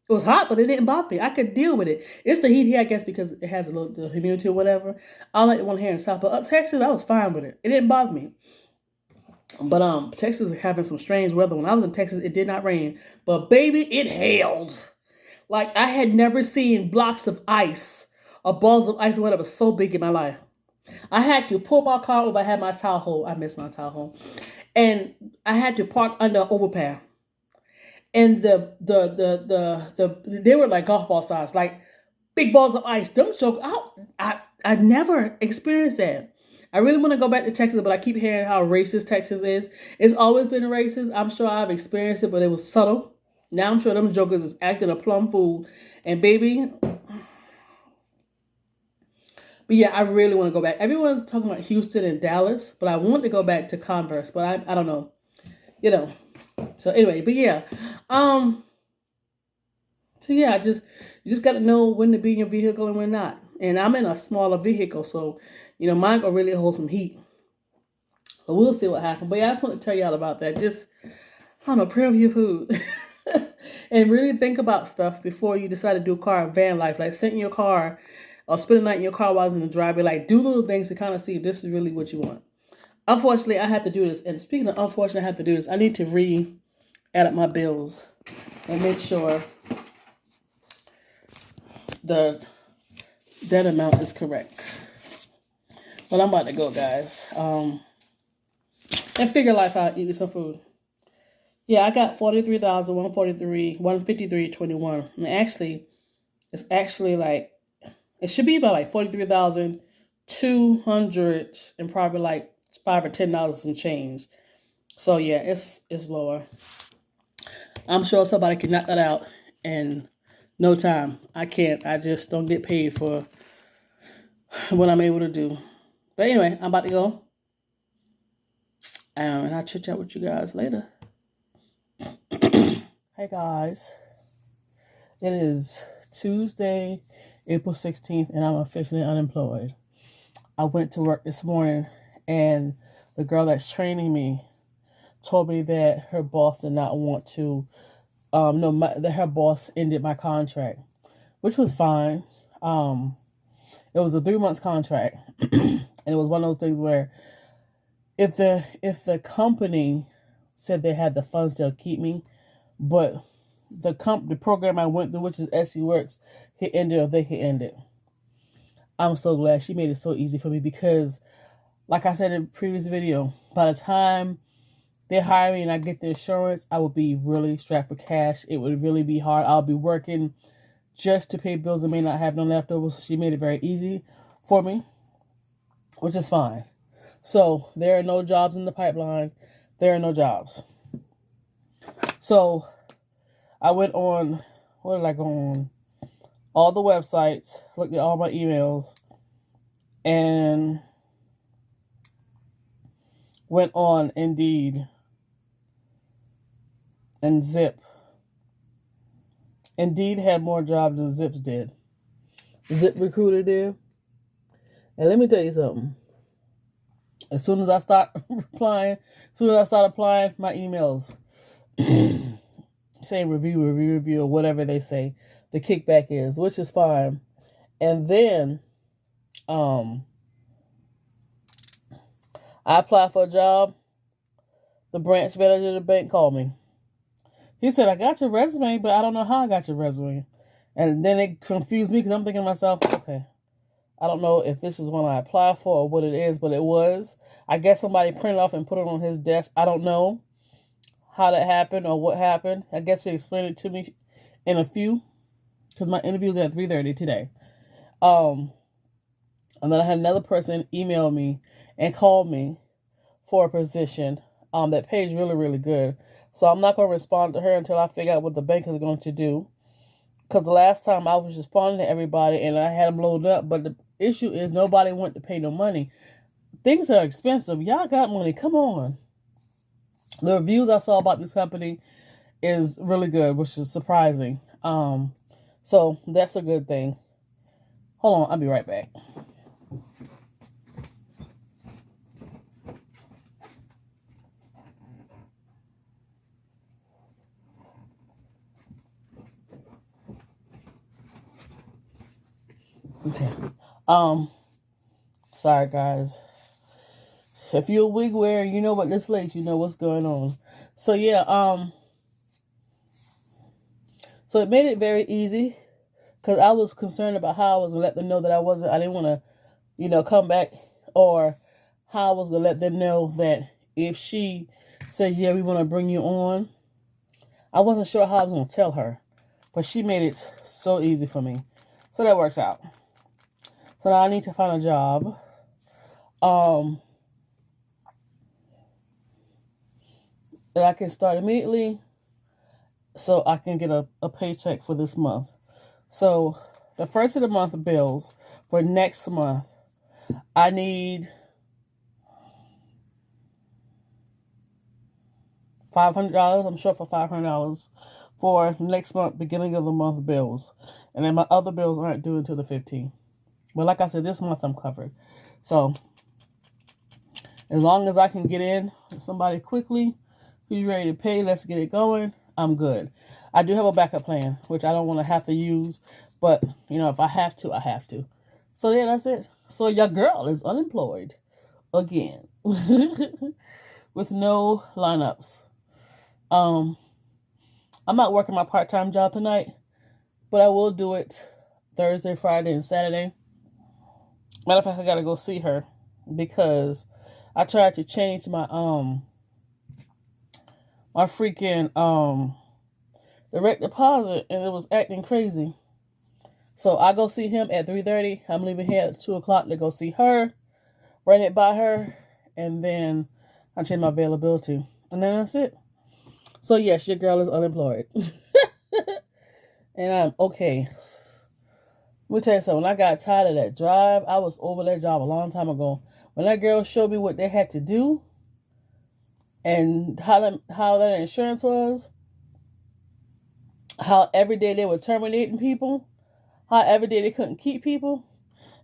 was hot, but it didn't bother me. I could deal with it. It's the heat here, I guess, because it has the humidity or whatever. I don't like the one here in the South, but up Texas, I was fine with it. It didn't bother me. But Texas is having some strange weather. When I was in Texas, it did not rain, but baby, it hailed. Like, I had never seen blocks of ice or balls of ice or whatever so big in my life. I had to pull my car over. I had my Tahoe. I miss my Tahoe, and I had to park under an overpass. And they were like golf ball size, like big balls of ice. Them joke out. I never experienced that. I really want to go back to Texas, but I keep hearing how racist Texas is. It's always been racist. I'm sure I've experienced it, but it was subtle. Now I'm sure them jokers is acting a plum fool. And baby, but yeah, I really want to go back. Everyone's talking about Houston and Dallas, but I want to go back to Converse, but I don't know. So anyway, but yeah. So yeah, you just got to know when to be in your vehicle and when not. And I'm in a smaller vehicle, so mine gonna really hold some heat. So we'll see what happens. But yeah, I just want to tell y'all about that. Just, I don't know, pray over your food. And really think about stuff before you decide to do car and van life. Like, sit in your car or spend the night in your car while it's in the driveway. Like, do little things to kind of see if this is really what you want. Unfortunately, I have to do this. And speaking of unfortunately, I have to do this. I need to add up my bills and make sure that amount is correct. But I'm about to go, guys. And figure life out, eat me some food. Yeah, I got 153,143.21. And actually, it's actually like, it should be about like 43,200 and probably like $5 or $10 some change. So yeah, it's lower. I'm sure somebody can knock that out in no time. I can't. I just don't get paid for what I'm able to do. But anyway, I'm about to go. And I'll chit chat with you guys later. Hey guys. It is Tuesday, April 16th, and I'm officially unemployed. I went to work this morning, and the girl that's training me told me that her boss did not want to, that her boss ended my contract, which was fine. It was a 3-month contract, and it was one of those things where if the company said they had the funds, they'll keep me, but the program I went through, which is SE Works, hit ended or they hit ended. I'm so glad she made it so easy for me because, like I said in the previous video, by the time they hire me and I get the insurance, I would be really strapped for cash. It would really be hard. I'll be working just to pay bills and may not have no leftovers. So she made it very easy for me, which is fine. So there are no jobs in the pipeline. There are no jobs. So I went on, what did I go on? All the websites, looked at all my emails, and went on Indeed and Zip. Indeed had more jobs than Zips did. Zip Recruiter did. And let me tell you something. As soon as I start applying, my emails say review, or whatever they say, the kickback is, which is fine. And then I applied for a job. The branch manager of the bank called me. He said, I got your resume, but I don't know how I got your resume. And then it confused me because I'm thinking to myself, okay, I don't know if this is one I applied for or what it is, but it was. I guess somebody printed off and put it on his desk. I don't know how that happened or what happened. I guess he explained it to me in a few, because my interview was at 3:30 today. And then I had another person email me and call me for a position that pays really, really good. So I'm not going to respond to her until I figure out what the bank is going to do. Because the last time I was responding to everybody and I had them loaded up. But the issue is nobody wanted to pay no money. Things are expensive. Y'all got money. Come on. The reviews I saw about this company is really good, which is surprising. So that's a good thing. Hold on. I'll be right back. Okay. Sorry guys. If you're a wig wearer, you know what this late, you know what's going on. So yeah, so it made it very easy because I was concerned about how I was gonna let them know that I didn't want to, come back, or how I was gonna let them know that if she says, yeah, we want to bring you on. I wasn't sure how I was gonna tell her, but she made it so easy for me. So that works out. So now I need to find a job. That I can start immediately so I can get a paycheck for this month. So the first of the month bills for next month, I need $500. I'm short for $500 for next month, beginning of the month bills. And then my other bills aren't due until the 15th. But like I said, this month I'm covered. So as long as I can get in somebody quickly who's ready to pay, let's get it going, I'm good. I do have a backup plan, which I don't want to have to use. But, if I have to, I have to. So yeah, that's it. So your girl is unemployed again with no lineups. I'm not working my part-time job tonight, but I will do it Thursday, Friday, and Saturday. Matter of fact, I gotta go see her because I tried to change my freaking direct deposit and it was acting crazy. So I go see him at 3:30. I'm leaving here at 2:00 to go see her, run it by her, and then I change my availability. And then that's it. So yes, your girl is unemployed. And I'm okay. Let me tell you something. When I got tired of that drive, I was over that job a long time ago. When that girl showed me what they had to do and how that insurance was, how every day they were terminating people, how every day they couldn't keep people,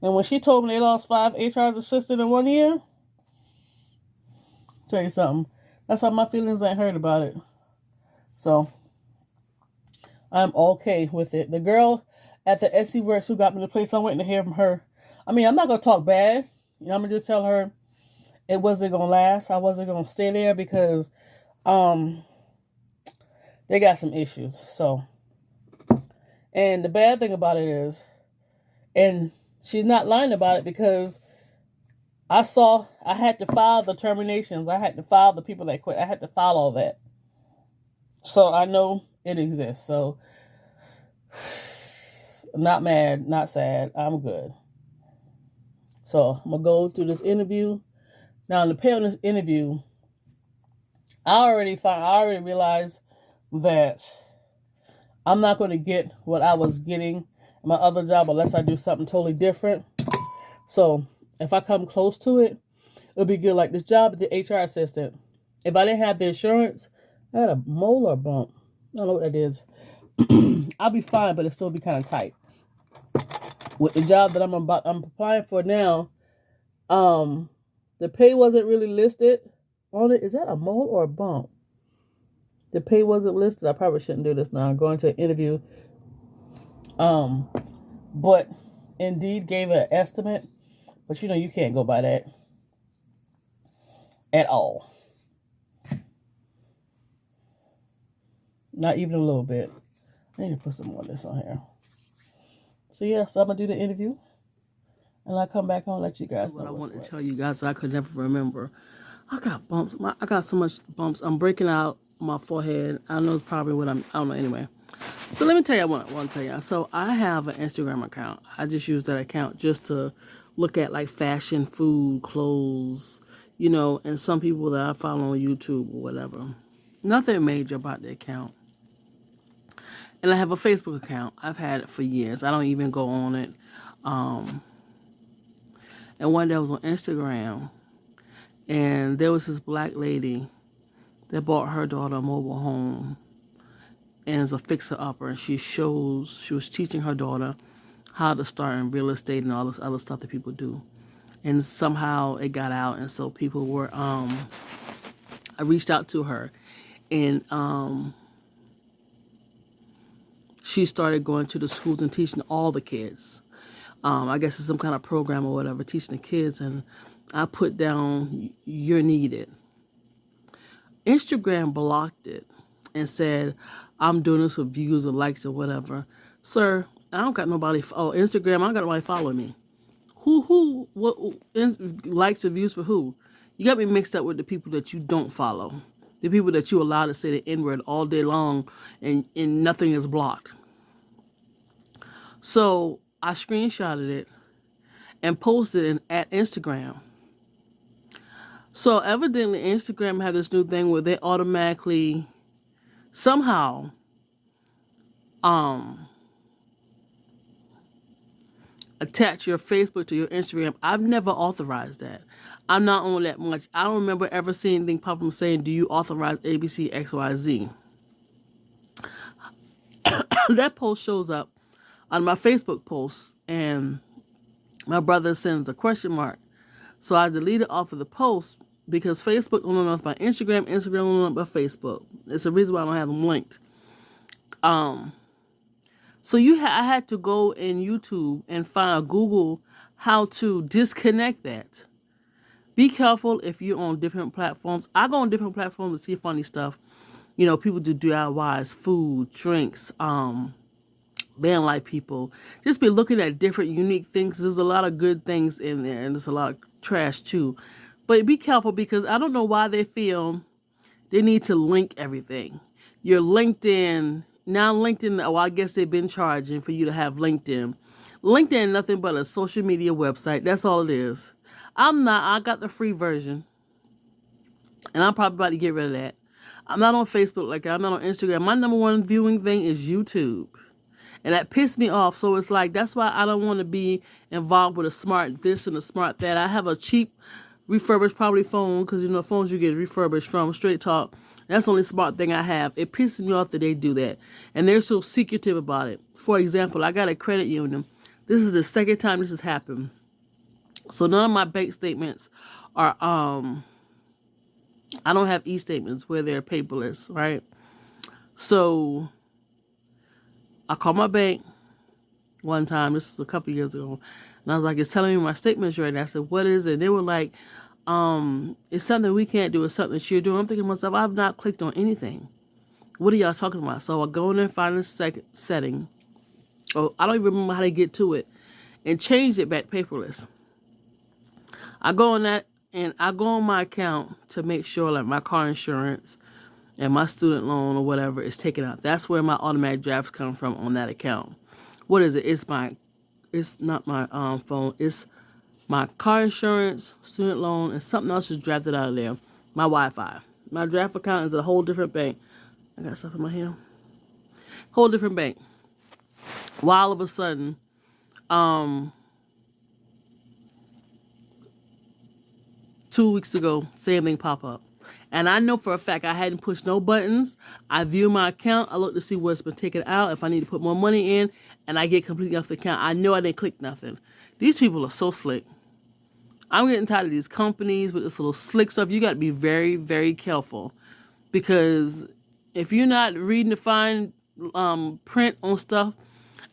and when she told me they lost 5 HR assistants in 1 year, I'll tell you something. That's how my feelings ain't hurt about it. So I'm okay with it. The girl at the SC Works who got me the place, I'm waiting to hear from her. I mean, I'm not going to talk bad. I'm going to just tell her it wasn't going to last. I wasn't going to stay there because they got some issues. So, and the bad thing about it is, and she's not lying about it because I had to file the terminations. I had to file the people that quit. I had to file all that. So I know it exists. So not mad, not sad. I'm good. So I'm gonna go through this interview. Now, in the pay on this interview, I already realized that I'm not going to get what I was getting in my other job unless I do something totally different. So if I come close to it, it'll be good. Like this job at the HR assistant. If I didn't have the insurance, I had a molar bump. I don't know what that is. I'll be fine, but it'll still be kind of tight. With the job that I'm applying for now, the pay wasn't really listed on it. Is that a mole or a bump? The pay wasn't listed. I probably shouldn't do this now. I'm going to an interview. But Indeed gave an estimate. But you can't go by that at all. Not even a little bit. I need to put some more of this on here. So I'm going to do the interview. And I come back on and let you guys know what I want to tell you guys. I could never remember. I got bumps. I got so much bumps. I'm breaking out my forehead. I know it's probably what I don't know anyway. So let me tell you what I want to tell you. So I have an Instagram account. I just use that account just to look at like fashion, food, clothes, and some people that I follow on YouTube or whatever. Nothing major about the account. And I have a Facebook account. I've had it for years. I don't even go on it. And one day I was on Instagram, and there was this black lady that bought her daughter a mobile home, and is a fixer-upper, and she was teaching her daughter how to start in real estate and all this other stuff that people do. And somehow it got out, and so people were, I reached out to her, and she started going to the schools and teaching all the kids. I guess it's some kind of program or whatever, teaching the kids, and I put down, you're needed. Instagram blocked it and said, I'm doing this for views or likes or whatever. Sir, I don't got nobody, Instagram, I don't got nobody following me. What likes or views for who? You got me mixed up with the people that you don't follow. The people that you allow to say the N-word all day long and nothing is blocked. So I screenshotted it and posted it at Instagram. So evidently Instagram had this new thing where they automatically somehow attach your Facebook to your Instagram. I've never authorized that. I'm not on that much. I don't remember ever seeing anything pop up saying, do you authorize ABC, XYZ? That post shows up on my Facebook post, and my brother sends a question mark. So I deleted off of the post because Facebook don't know enough about Instagram. Instagram don't know enough about Facebook. It's the reason why I don't have them linked. So I had to go in YouTube and find a Google how to disconnect that. Be careful if you're on different platforms. I go on different platforms to see funny stuff. People do DIYs, food, drinks, van life people. Just be looking at different unique things. There's a lot of good things in there, and there's a lot of trash too. But be careful, because I don't know why they feel they need to link everything. Your LinkedIn, I guess they've been charging for you to have LinkedIn. LinkedIn, nothing but a social media website. That's all it is. I got the free version, and I'm probably about to get rid of that. I'm not on Facebook like that. I'm not on Instagram. My number one viewing thing is YouTube. And that pissed me off. So it's like, that's why I don't want to be involved with a smart this and a smart that. I have a cheap refurbished probably phone, because phones you get refurbished from Straight Talk. That's the only smart thing I have. It pisses me off that they do that. And they're so secretive about it. For example, I got a credit union. This is the second time this has happened. So none of my bank statements are, I don't have e-statements where they're paperless, right? So I called my bank one time, this was a couple years ago, and I was like, it's telling me my statement's ready. I said, what is it? They were like, it's something we can't do, it's something that you're doing. I'm thinking to myself, I've not clicked on anything. What are y'all talking about? So I go in there and find this setting. Oh, I don't even remember how to get to it, and change it back paperless. I go on that, and I go on my account to make sure like my car insurance and my student loan or whatever is taken out. That's where my automatic drafts come from, on that account. what is it? It's not my phone. It's my car insurance, student loan, and something else just drafted out of there. My Wi-Fi. My draft account is a whole different bank. I got stuff in my hair. Whole different bank. While all of a sudden, 2 weeks ago, same thing pop up. And I know for a fact I hadn't pushed no buttons. I view my account. I look to see what's been taken out, if I need to put more money in, and I get completely off the account. I know I didn't click nothing. These people are so slick. I'm getting tired of these companies with this little slick stuff. You got to be very, very careful. Because if you're not reading the fine print on stuff,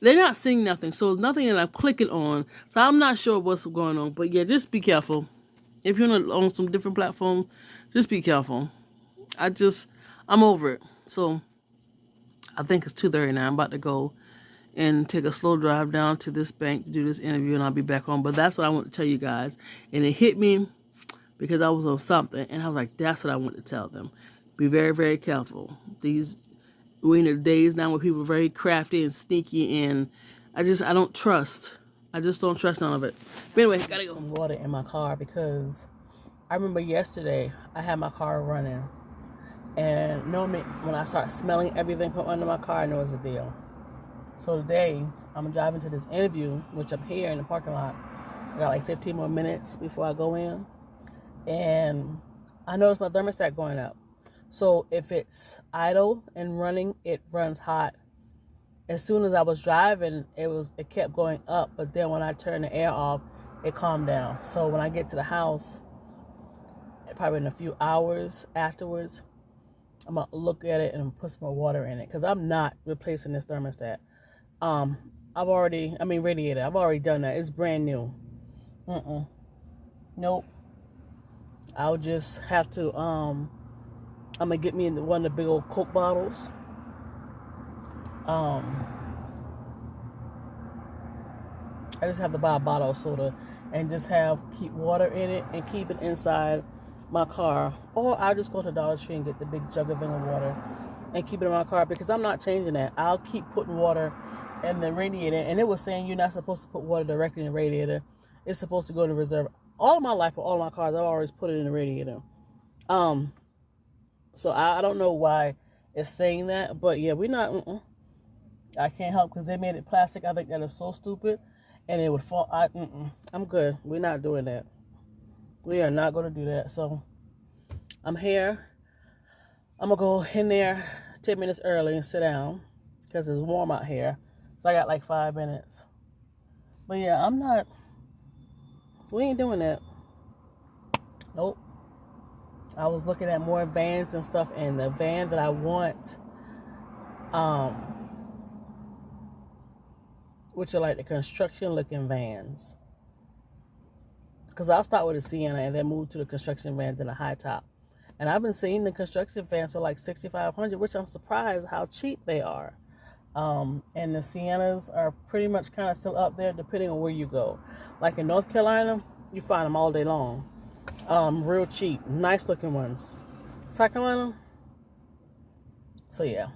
they're not seeing nothing. So it's nothing that I'm clicking on. So I'm not sure what's going on. But yeah, just be careful. If you're on some different platforms, just be careful. I'm over it. So I think it's 2:30 now. I'm about to go and take a slow drive down to this bank to do this interview, and I'll be back on. But that's what I want to tell you guys. And it hit me because I was on something, and I was like, that's what I want to tell them. Be very, very careful. We're in the days now where people are very crafty and sneaky, and I don't trust. I just don't trust none of it. But anyway, gotta go. Some water in my car because I remember yesterday I had my car running, and normally when I start smelling everything from under my car, I know it's a deal. So today I'm driving to this interview, which I'm here in the parking lot. I got like 15 more minutes before I go in, and I noticed my thermostat going up. So if it's idle and running, it runs hot. As soon as I was driving, it kept going up, but then when I turned the air off, it calmed down. So when I get to the house, probably in a few hours afterwards, I'm gonna look at it and put some more water in it, because I'm not replacing this thermostat. Radiator. I've already done that. It's brand new. Nope. I'll just have to I'm gonna get me one of the big old Coke bottles. I just have to buy a bottle of soda and just keep water in it and keep it inside my car. Or I'll just go to Dollar Tree and get the big jug of water and keep it in my car, because I'm not changing that. I'll keep putting water in the radiator. And it was saying you're not supposed to put water directly in the radiator. It's supposed to go in the reserve. All of my life, for all of my cars, I've always put it in the radiator. So I don't know why it's saying that, but yeah, we're not. I can't help, because they made it plastic. I think that is so stupid, and it would fall. I'm good. We're not doing that. We are not going to do that. So I'm here. I'm going to go in there 10 minutes early and sit down, because it's warm out here. So I got like 5 minutes. But yeah, we ain't doing that. Nope. I was looking at more vans and stuff, and the van that I want, which are like the construction-looking vans. Because I'll start with a Sienna and then move to the construction van, then a high top. And I've been seeing the construction vans for like $6,500, which I'm surprised how cheap they are. And the Siennas are pretty much kind of still up there, depending on where you go. Like in North Carolina, you find them all day long. Real cheap, nice looking ones. South Carolina, so yeah.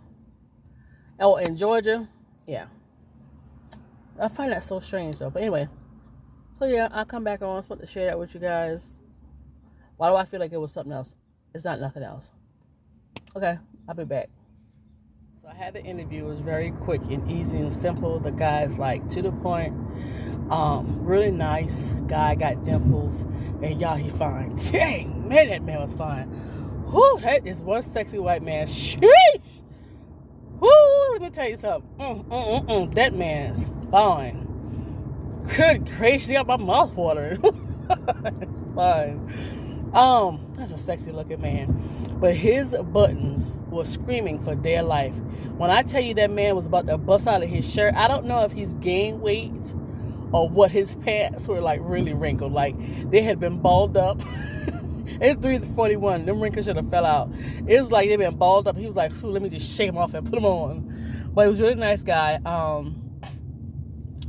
Oh, in Georgia, yeah. I find that so strange though. But anyway, so yeah, I'll come back on. I just want to share that with you guys. Why do I feel like it was something else? It's not nothing else. Okay, I'll be back. So I had the interview. It was very quick and easy and simple. The guy's like to the point. Really nice guy, got dimples, and y'all, he fine. Dang, man, that man was fine. Whoo, that is one sexy white man. Sheesh. Whoo, let me tell you something. That man's fine. Good gracious, got my mouth watering. It's fine. That's a sexy looking man. But his buttons were screaming for their life. When I tell you that man was about to bust out of his shirt, I don't know if he's gained weight or what, his pants were like really wrinkled. Like they had been balled up. It's 3:41. Them wrinkles should have fell out. It was like they've been balled up. He was like, let me just shake them off and put them on. But he was a really nice guy.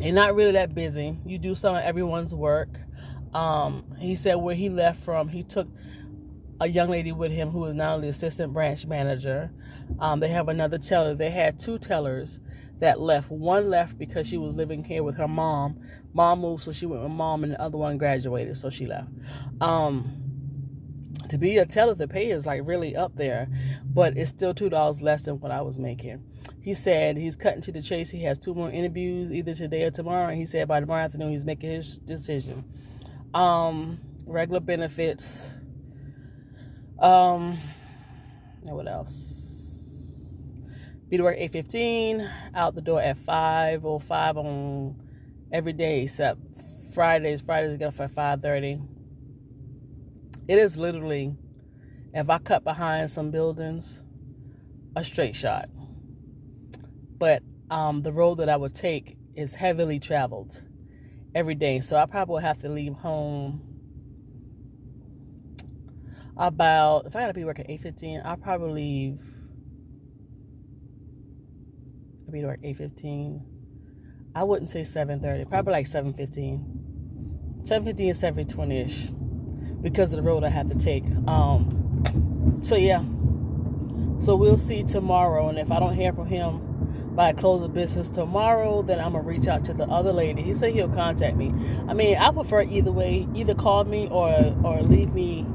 And not really that busy. You do some of everyone's work. He said where he left from, he took a young lady with him who is now the assistant branch manager. They have another teller. They had 2 tellers that left. One left because she was living here with her mom. Mom moved, so she went with mom, and the other one graduated, so she left. To be a teller, the pay is like really up there, but it's still $2 less than what I was making. He said he's cutting to the chase. He has 2 more interviews, either today or tomorrow, and he said by tomorrow afternoon he's making his decision. Regular benefits. And what else? Be to work 8:15, out the door at 5:05 on every day except Fridays. Fridays get off at 5:30. It is literally, if I cut behind some buildings, a straight shot. But the road that I would take is heavily traveled every day, so I probably will have to leave home about, if I gotta be working 8:15, I'll probably leave. I'll be to work 8:15. I wouldn't say 7:30, probably like 7:15. 7:15 and 7:20ish because of the road I have to take. So yeah. So we'll see tomorrow, and if I don't hear from him by close of business tomorrow, then I'm gonna reach out to the other lady. He said he'll contact me. I mean, I prefer either way. Either call me or leave me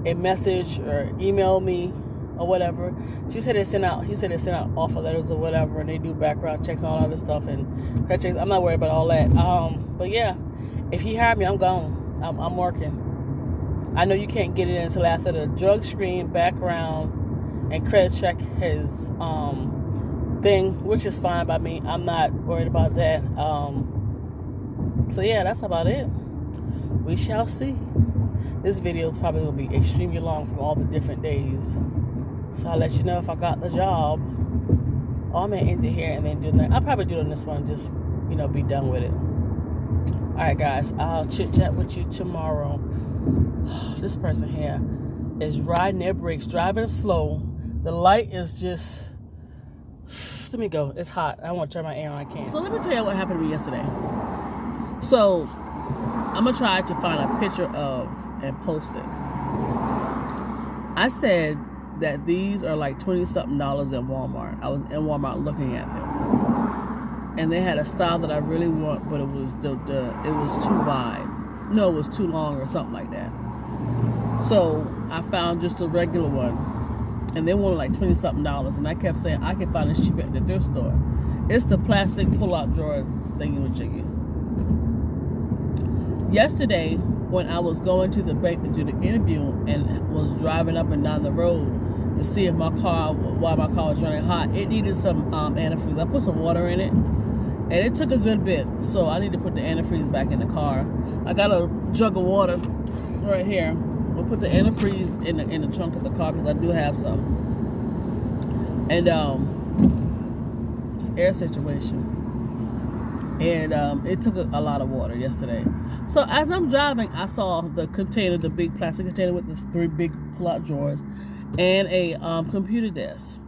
a message or email me or whatever. He said they send out offer letters or whatever, and they do background checks and all other stuff and credit checks. I'm not worried about all that. But yeah, if he hired me, I'm gone. I'm working. I know you can't get it until after the drug screen, background, and credit check his thing, which is fine by me. I'm not worried about that. So yeah, that's about it. We shall see. This video is probably going to be extremely long from all the different days. So I'll let you know if I got the job. Oh, I'm going to end it here and then do that. I'll probably do it on this one, just, be done with it. Alright guys, I'll chit chat with you tomorrow. This person here is riding their brakes, driving slow. The light is just, let me go. It's hot. I want to turn my air on. I can't. So let me tell you what happened to me yesterday. So I'm going to try to find a picture of and post it. I said that these are like $20-something in Walmart. I was in Walmart looking at them, and they had a style that I really want, but it was it was too wide. No, it was too long or something like that. So I found just a regular one, and they wanted like $20-something, and I kept saying I can find it cheaper at the thrift store. It's the plastic pull-out drawer thingy-majiggy. Yesterday, when I was going to the bank to do the interview and was driving up and down the road to see if while my car was running hot, it needed some antifreeze. I put some water in it, and it took a good bit, so I need to put the antifreeze back in the car. I got a jug of water right here. I'll put the antifreeze in the trunk of the car because I do have some. And it's air situation. And it took a lot of water yesterday. So as I'm driving, I saw the container, the big plastic container with the 3 big pull-out drawers, and a computer desk.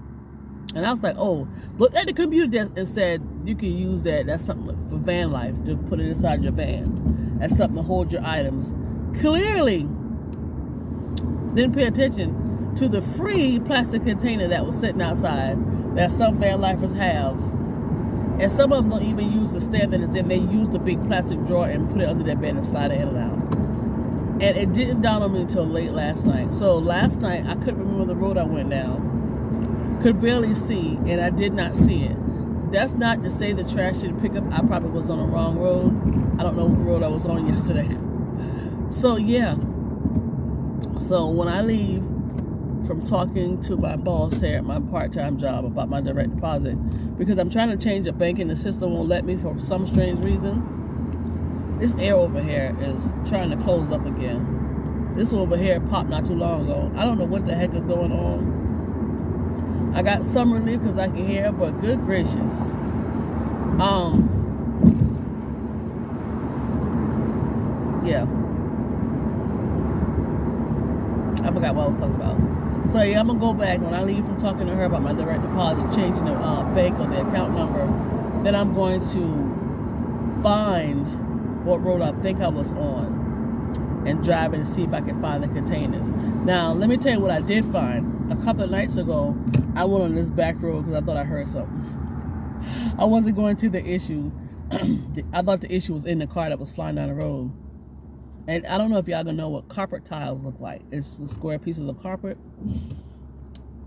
And I was like, oh, looked at the computer desk and said, you can use that. That's something for van life, to put it inside your van. That's something to hold your items. Clearly didn't pay attention to the free plastic container that was sitting outside that some van lifers have. And some of them don't even use the stand that it's in. They use the big plastic drawer and put it under their bed and slide it in and out. And it didn't dawn on me until late last night. So last night, I couldn't remember the road I went down. Could barely see, and I did not see it. That's not to say the trash didn't pick up. I probably was on the wrong road. I don't know what road I was on yesterday. So yeah. So when I leave from talking to my boss here at my part-time job about my direct deposit, because I'm trying to change the bank and the system won't let me for some strange reason. This air over here is trying to close up again. This one over here popped not too long ago. I don't know what the heck is going on. I got some relief because I can hear, but good gracious. Yeah. I forgot what I was talking about. So yeah, I'm gonna go back when I leave from talking to her about my direct deposit, changing the bank or the account number. Then I'm going to find what road I think I was on and drive it and see if I can find the containers. Now, let me tell you what I did find. A couple of nights ago, I went on this back road because I thought I heard something. I wasn't going to the issue. I thought the issue was in the car that was flying down the road. And I don't know if y'all gonna know what carpet tiles look like. It's the square pieces of carpet.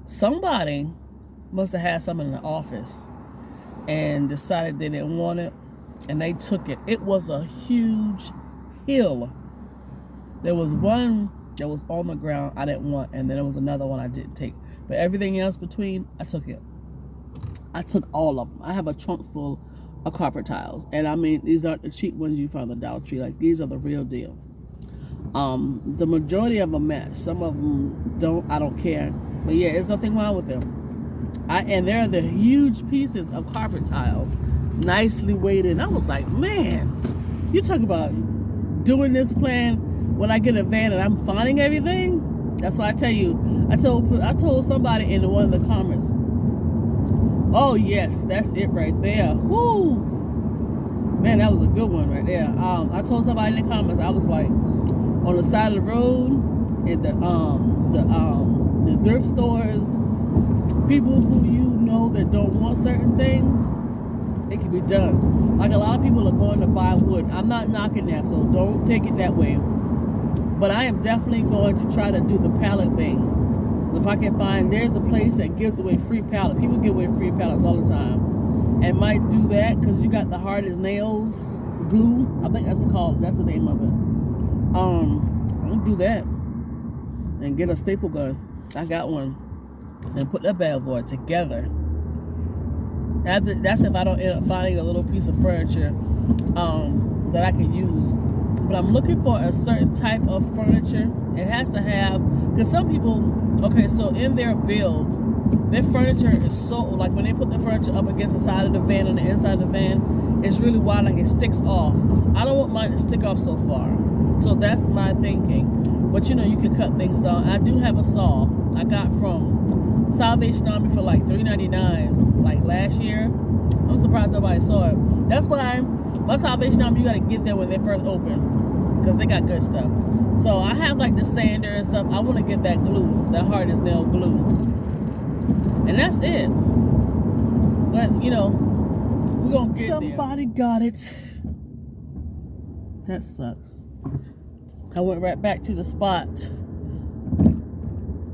Somebody must have had some in the office and decided they didn't want it, and they took it. It was a huge hill. There was one that was on the ground I didn't want, and then there was another one I didn't take. But everything else between, I took it. I took all of them. I have a trunk full of carpet tiles, and I mean, these aren't the cheap ones you find at the Dollar Tree. Like, these are the real deal. The majority of them match. Some of them don't. I don't care. But yeah, there's nothing wrong with them. And they're the huge pieces of carpet tile, nicely weighted. I was like, man, you talk about doing this plan when I get a van and I'm finding everything. That's why I tell you. I told somebody in one of the comments, oh yes, that's it right there. Woo, man, that was a good one right there. I told somebody in the comments, I was like, on the side of the road, in the thrift stores, people who you know that don't want certain things, it can be done. Like, a lot of people are going to buy wood. I'm not knocking that, so don't take it that way. But I am definitely going to try to do the pallet thing. If I can find, there's a place that gives away free pallets. People give away free pallets all the time. And might do that because you got the hard as nails glue. I think that's the name of it. I'm gonna do that and get a staple gun. I got one, and put that bad boy together. That's if I don't end up finding a little piece of furniture that I can use. But I'm looking for a certain type of furniture. It has to have, because some people, okay, so in their build, their furniture is so, like when they put the furniture up against the side of the van, on the inside of the van, it's really wide, like it sticks off. I don't want mine to stick off so far. So that's my thinking. But you know, you can cut things down. I do have a saw I got from Salvation Army for like $3.99 like last year. I'm surprised nobody saw it. That's why my Salvation Army, you gotta get there when they first open, because they got good stuff. So I have like the sander and stuff. I want to get that glue, that hard as nail glue, and that's it. But you know, we're gonna get somebody there. Got it. That sucks. I went right back to the spot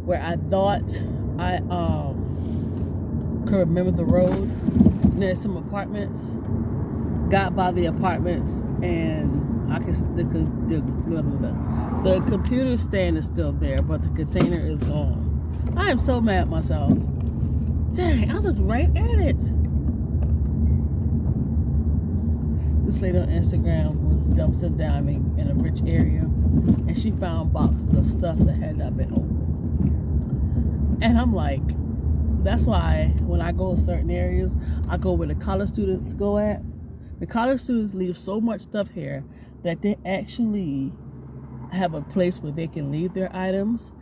where I thought I could remember the road. There's some apartments. Got by the apartments, and I can the computer stand is still there, but the container is gone. I am so mad at myself. Dang, I looked right at it. This lady on Instagram was dumpster diving in a rich area, and she found boxes of stuff that had not been opened. And I'm like, that's why when I go to certain areas, I go where the college students go at. The college students leave so much stuff here that they actually have a place where they can leave their items.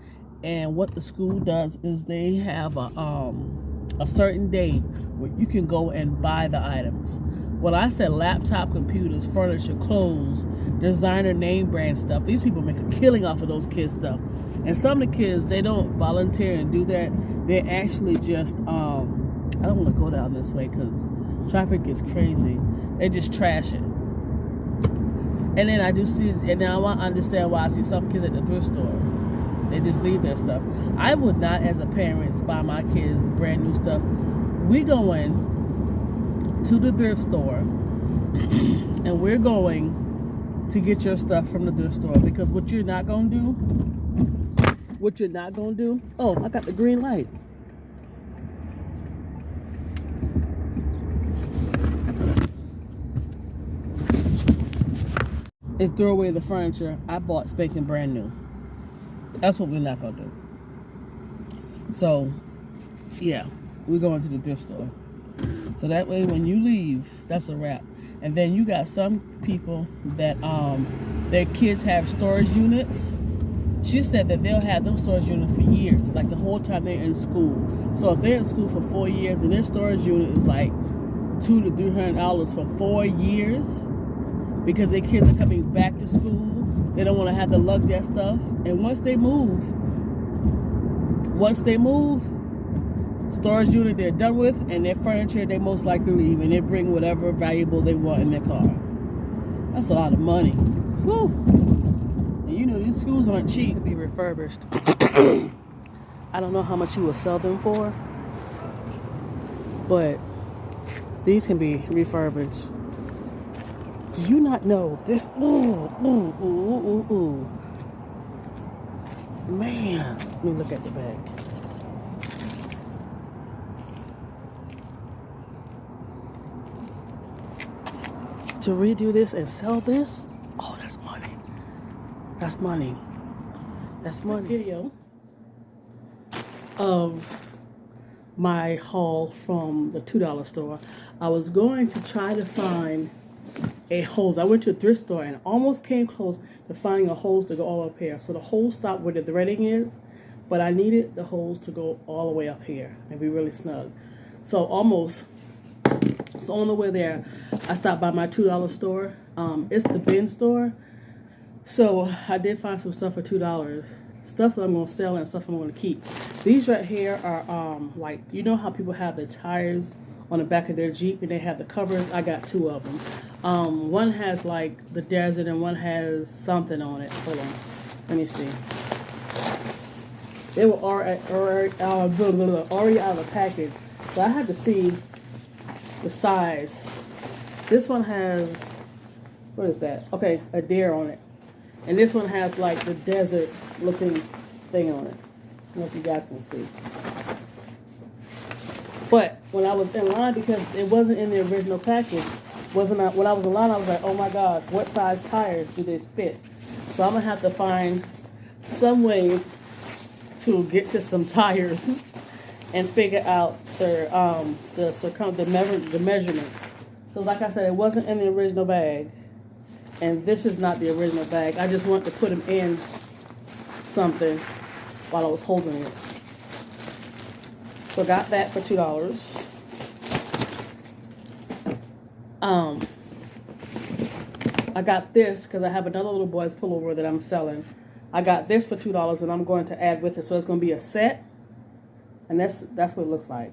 And what the school does is they have a certain day where you can go and buy the items. When I said laptop, computers, furniture, clothes, designer name brand stuff, these people make a killing off of those kids' stuff. And some of the kids, they don't volunteer and do that. They actually just, I don't want to go down this way because traffic is crazy. They just trash it. And then I do see, and now I understand why I see some kids at the thrift store. They just leave their stuff. I would not, as a parent, buy my kids brand new stuff. We going to the thrift store and we're going to get your stuff from the thrift store, because what you're not going to do, oh, I got the green light. Is throw away the furniture I bought spanking brand new. That's what we're not going to do. So, yeah, we're going to the thrift store. So that way when you leave, that's a wrap. And then you got some people that their kids have storage units. She said that they'll have those storage units for years, like the whole time they're in school. So if they're in school for 4 years and their storage unit is like $200 to $300 for 4 years, because their kids are coming back to school They don't want to have to lug that stuff. And once they move, storage unit they're done with, and their furniture they most likely leave, and they bring whatever valuable they want in their car. That's a lot of money. Whew. And you know these schools aren't cheap to be refurbished. I don't know how much you will sell them for, but these can be refurbished. Do you not know this? Ooh. Man, let me look at the back. To redo this and sell this, oh, that's money. That's money. That's money. Video of my haul from the $2 store. I was going to try to find a hose. I went to a thrift store and almost came close to finding a hose to go all up here. So the hose stopped where the threading is, but I needed the hose to go all the way up here and be really snug. So almost. So on the way there, I stopped by my $2 store. It's the bin store. So I did find some stuff for $2. Stuff that I'm going to sell and stuff I'm going to keep. These right here are like, you know how people have the tires on the back of their Jeep and they have the covers? I got 2 of them. One has like the desert and one has something on it. Hold on. Let me see. They were already out of the package. So I had to see the size. This one has, what is that? Okay, a deer on it. And this one has like the desert looking thing on it. Unless you guys can see. But when I was in line, because it wasn't in the original package, when I was in line, I was like, oh my God, what size tires do this fit? So I'm gonna have to find some way to get to some tires and figure out the measurements. So like I said, it wasn't in the original bag, and this is not the original bag. I just wanted to put them in something while I was holding it. So got that for $2. I got this because I have another little boy's pullover that I'm selling. I got this for $2, and I'm going to add with it. So it's going to be a set, and that's what it looks like.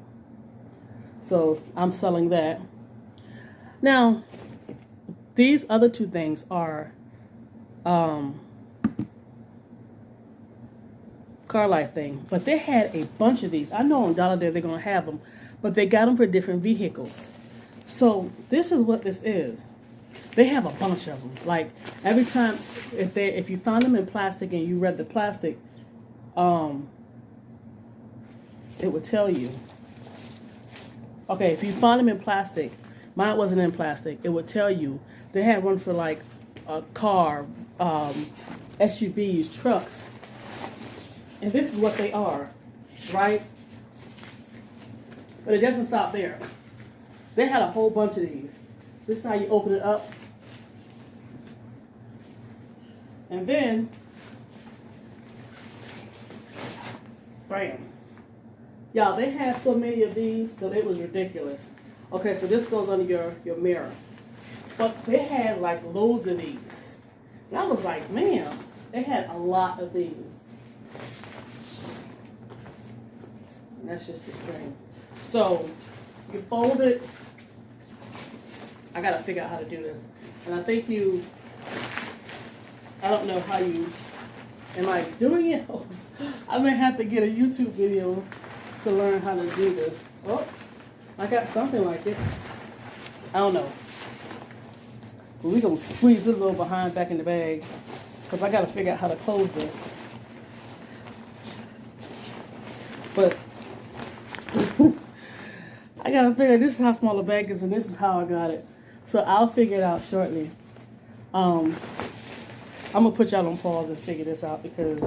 So I'm selling that. Now, these other 2 things are Car Life thing, but they had a bunch of these. I know on Dollar Day they're going to have them, but they got them for different vehicles. So this is what this is. They have a bunch of them. Like every time, if you find them in plastic and you read the plastic, it would tell you. Okay, if you find them in plastic, mine wasn't in plastic, it would tell you. They had one for like a car, SUVs, trucks. And this is what they are, right? But it doesn't stop there. They had a whole bunch of these. This is how you open it up. And then, bam. Y'all, they had so many of these, so it was ridiculous. Okay, so this goes under your mirror. But they had like loads of these. And I was like, man, they had a lot of these. And that's just the string. So, you fold it. I gotta figure out how to do this. And I think I don't know how am I doing it? I may have to get a YouTube video to learn how to do this. Oh, I got something like it. I don't know. But we're gonna squeeze it a little behind back in the bag because I gotta figure out how to close this. But I gotta figure this is how small the bag is and this is how I got it. So I'll figure it out shortly. I'm gonna put y'all on pause and figure this out because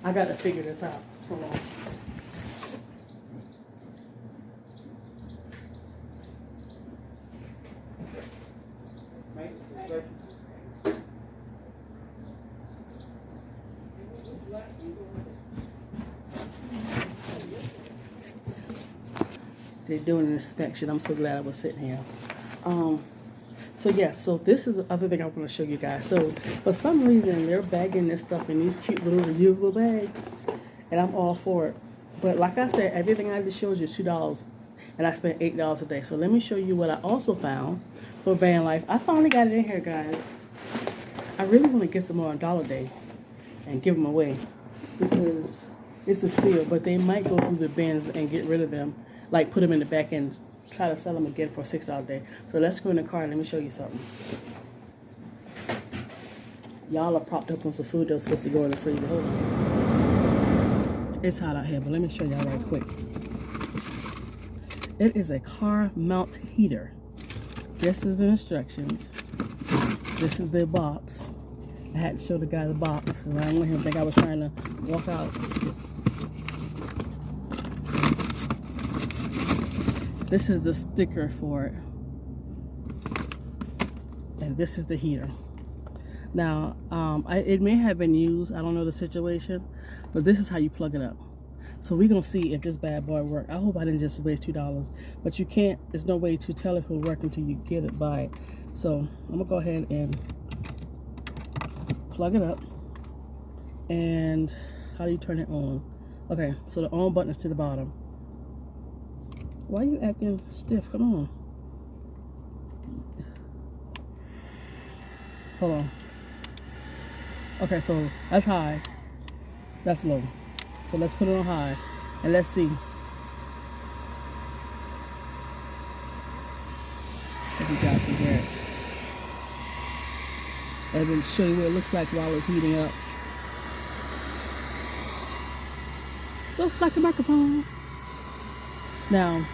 I gotta figure this out. Hold on. They're doing an inspection. I'm so glad I was sitting here. So yes, so this is the other thing I want to show you guys. So for some reason they're bagging this stuff in these cute little reusable bags, and I'm all for it. But like I said, everything I just showed you is $2, and I spent $8 a day. So let me show you what I also found for van life. I finally got it in here, guys. I really want to get some more on Dollar Day and give them away because it's a steal. But they might go through the bins and get rid of them, like put them in the back end. Try to sell them again for $6 a day. So let's go in the car and let me show you something. Y'all are propped up on some food that was supposed to go in the freezer. Hold on. It's hot out here, but let me show y'all right quick. It is a car mount heater. This is the instructions. This is the box. I had to show the guy the box because I didn't want him to think I was trying to walk out. This is the sticker for it. And this is the heater. Now, it may have been used. I don't know the situation. But this is how you plug it up. So we're going to see if this bad boy works. I hope I didn't just waste $2. But you can't, there's no way to tell if it'll work until you get it, buy it. So I'm going to go ahead and plug it up. And how do you turn it on? Okay, so the on button is to the bottom. Why are you acting stiff? Come on. Hold on. Okay, so that's high. That's low. So let's put it on high. And let's see if you guys can hear it. And then show you what it looks like while it's heating up. Looks like a microphone. Now,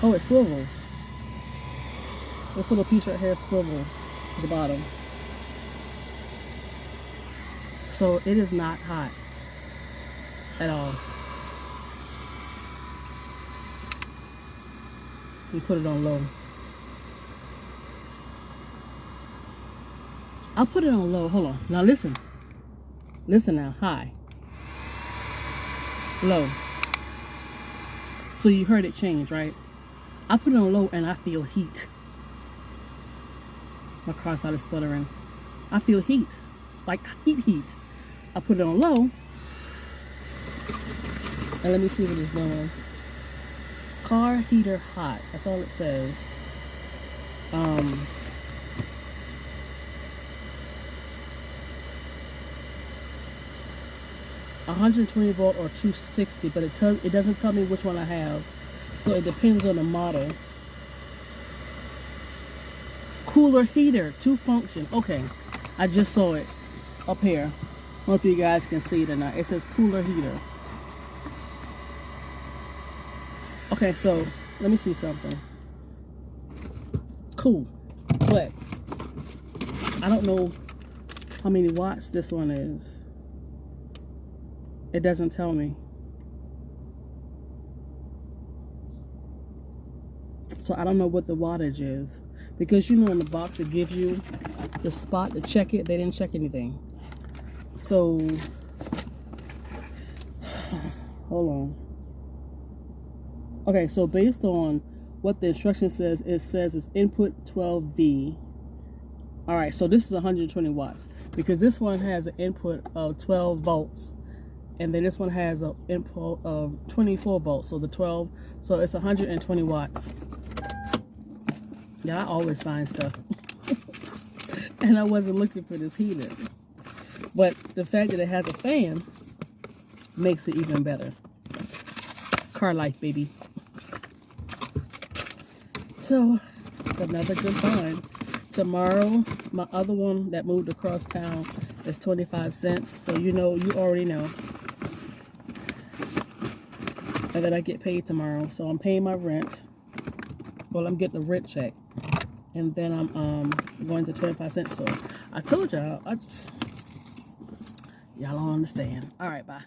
oh, it swivels. This little piece right here swivels to the bottom. So it is not hot at all. You put it on low. I'll put it on low. Hold on. Now listen. Listen now. High. Low. So you heard it change, right? I put it on low and I feel heat. My car started sputtering. I feel heat. Like heat. I put it on low. And let me see what it's doing. Car heater hot. That's all it says. 120 volt or 260, but it doesn't tell me which one I have. So it depends on the model. Cooler heater, 2 function. Okay, I just saw it up here. I don't know if you guys can see it or not. It says cooler heater. Okay, so let me see something. Cool, but I don't know how many watts this one is. It doesn't tell me. So I don't know what the wattage is. Because you know in the box it gives you the spot to check it. They didn't check anything. So, hold on. Okay, so based on what the instruction says, it says it's input 12V. Alright, so this is 120 watts. Because this one has an input of 12 volts. And then this one has an input of 24 volts. So the 12, so it's 120 watts. Yeah, I always find stuff. And I wasn't looking for this heater. But the fact that it has a fan makes it even better. Car life, baby. So, it's another good find. Tomorrow, my other one that moved across town is 25 cents. So you know, you already know. And then I get paid tomorrow. So I'm paying my rent. Well, I'm getting a rent check. And then I'm going to 25 cents. So I told y'all, y'all don't understand. All right, bye.